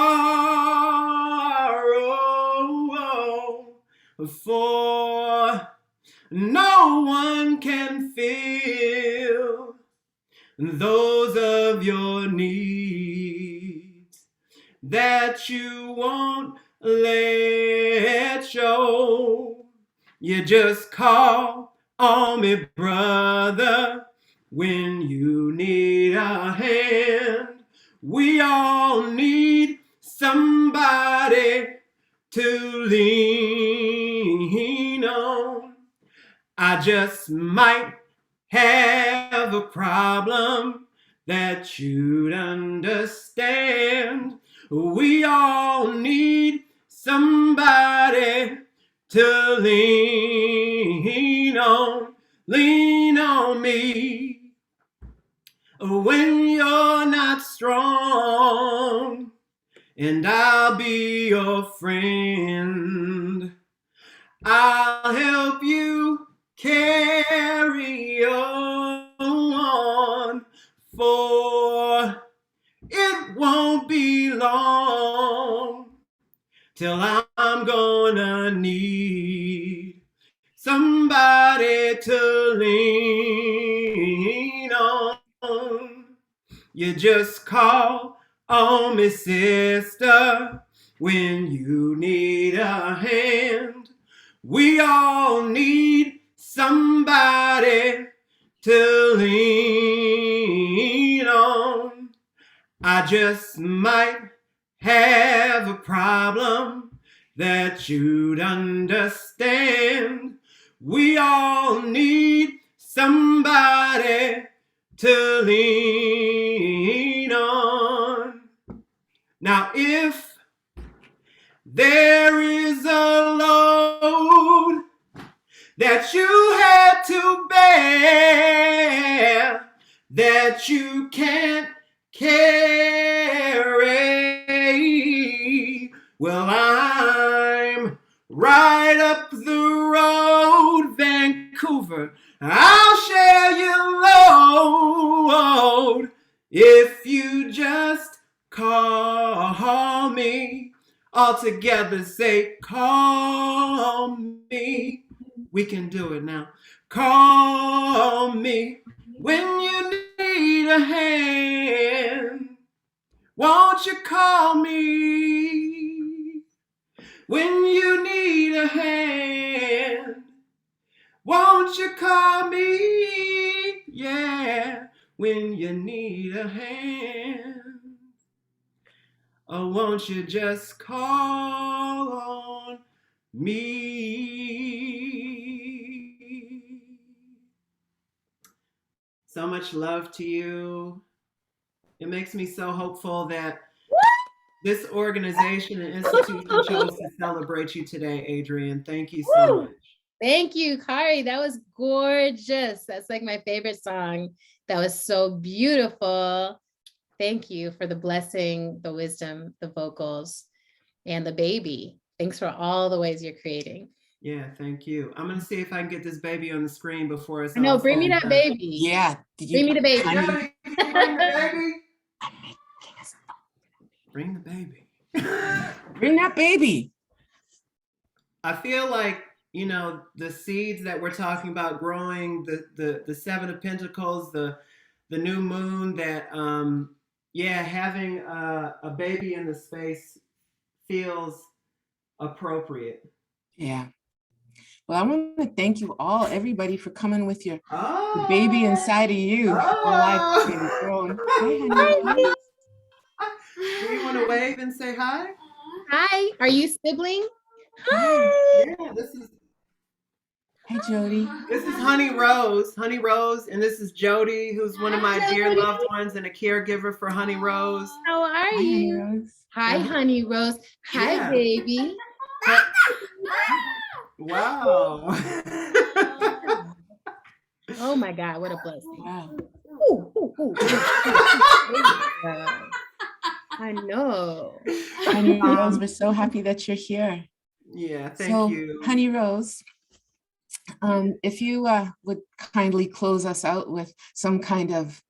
S12: for no one can fill those of your needs that you won't let show. You just call on me, brother, when you need a hand. We all need somebody to lean on. I just might have a problem that you'd understand. We all need somebody to lean on me when you're not strong, and I'll be your friend. I'll help you carry on, for it won't be long till I'm gonna need somebody to lean on. You just call on me, sister, when you need a hand. We all need somebody to lean on. I just might have a problem that you'd understand. We all need somebody to lean on. Now, if there is a load that you had to bear that you can't carry, well, I'm right up the road, Vancouver. I'll share your load if you just call me. All together say, call me. We can do it now. Call me when you need a hand. Won't you call me when you need a hand? Won't you call me? Yeah, when you need a hand. Oh, won't you just call on me? So much love to you. It makes me so hopeful that this organization and institution chose to celebrate you today, Adrienne. Thank you so much.
S8: Thank you, Kari. That was gorgeous. That's like my favorite song. That was so beautiful. Thank you for the blessing, the wisdom, the vocals, and the baby. Thanks for all the ways you're creating.
S12: Yeah, thank you. I'm gonna see if I can get this baby on the screen before it's
S8: I know,
S12: all
S8: bring me
S12: said and
S8: that
S12: done.
S8: baby.
S2: Yeah.
S8: Bring me the baby.
S12: Joey, can you bring the baby? Bring the baby.
S2: Bring that baby.
S12: I feel like, you know, the seeds that we're talking about growing, the Seven of Pentacles, the new moon, that having a baby in the space feels appropriate.
S2: Yeah. Well, I want to thank you all, everybody, for coming with your the baby inside of you alive being grown. Hi, honey.
S12: Do you want to wave and say hi?
S8: Hi, are you sibling?
S2: Hi.
S12: Yeah, this is
S2: Hi, Jody.
S12: This is Honey Rose, and this is Jody, who's one of my dear loved ones and a caregiver for Honey Rose.
S8: How are
S2: Hi, Honey
S8: you?
S2: Rose.
S8: Hi, Honey Rose. Hi,
S12: Yeah.
S8: baby.
S12: Wow.
S8: Oh my God, what a blessing.
S2: Wow.
S8: I know.
S2: Honey Rose, we're so happy that you're here.
S12: Yeah, thank you.
S2: Honey Rose, if you would kindly close us out with some kind of,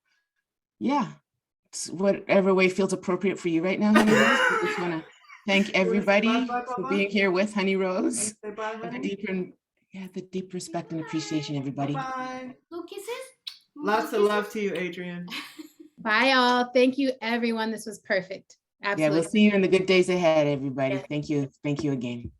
S2: whatever way feels appropriate for you right now, Honey Rose. We just want to thank everybody for being here with Honey Rose.
S12: Say bye,
S2: The
S12: honey.
S2: deep respect and appreciation, everybody.
S12: Bye.
S5: Blue kisses?
S12: Lots of love to you, Adrienne.
S8: Bye, all. Thank you, everyone. This was perfect.
S2: Yeah,
S8: Absolutely.
S2: we'll see you in the good days ahead, everybody.
S8: Yeah.
S2: Thank you. Thank you again.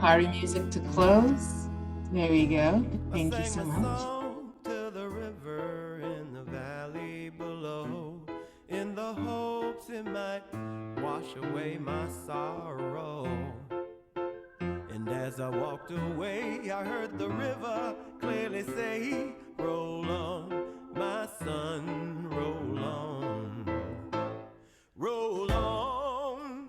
S2: party music to close. There we go. Thank you so much.
S13: To the river in the valley below, in the hopes it might wash away my sorrow. And as I walked away, I heard the river clearly say, roll on, my son, roll on. Roll on,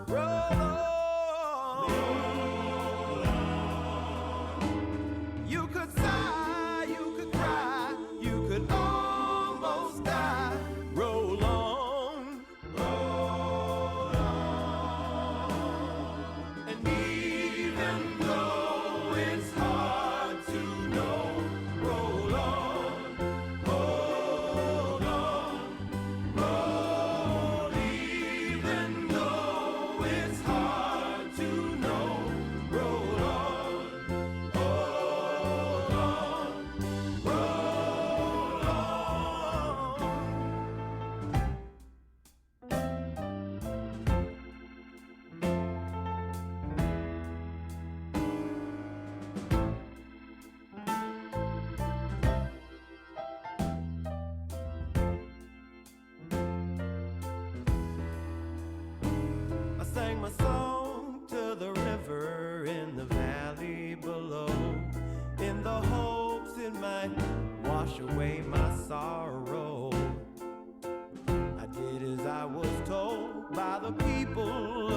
S13: roll on. You could sigh, you could cry, you could almost die. Roll on, roll on. And even though it's hard to know, roll on, hold on, roll. Even though it's hard to know, roll on, hold on, roll on. I sang my song to the river in the valley below, in the hopes it might wash away my sorrow. I did as I was told by the people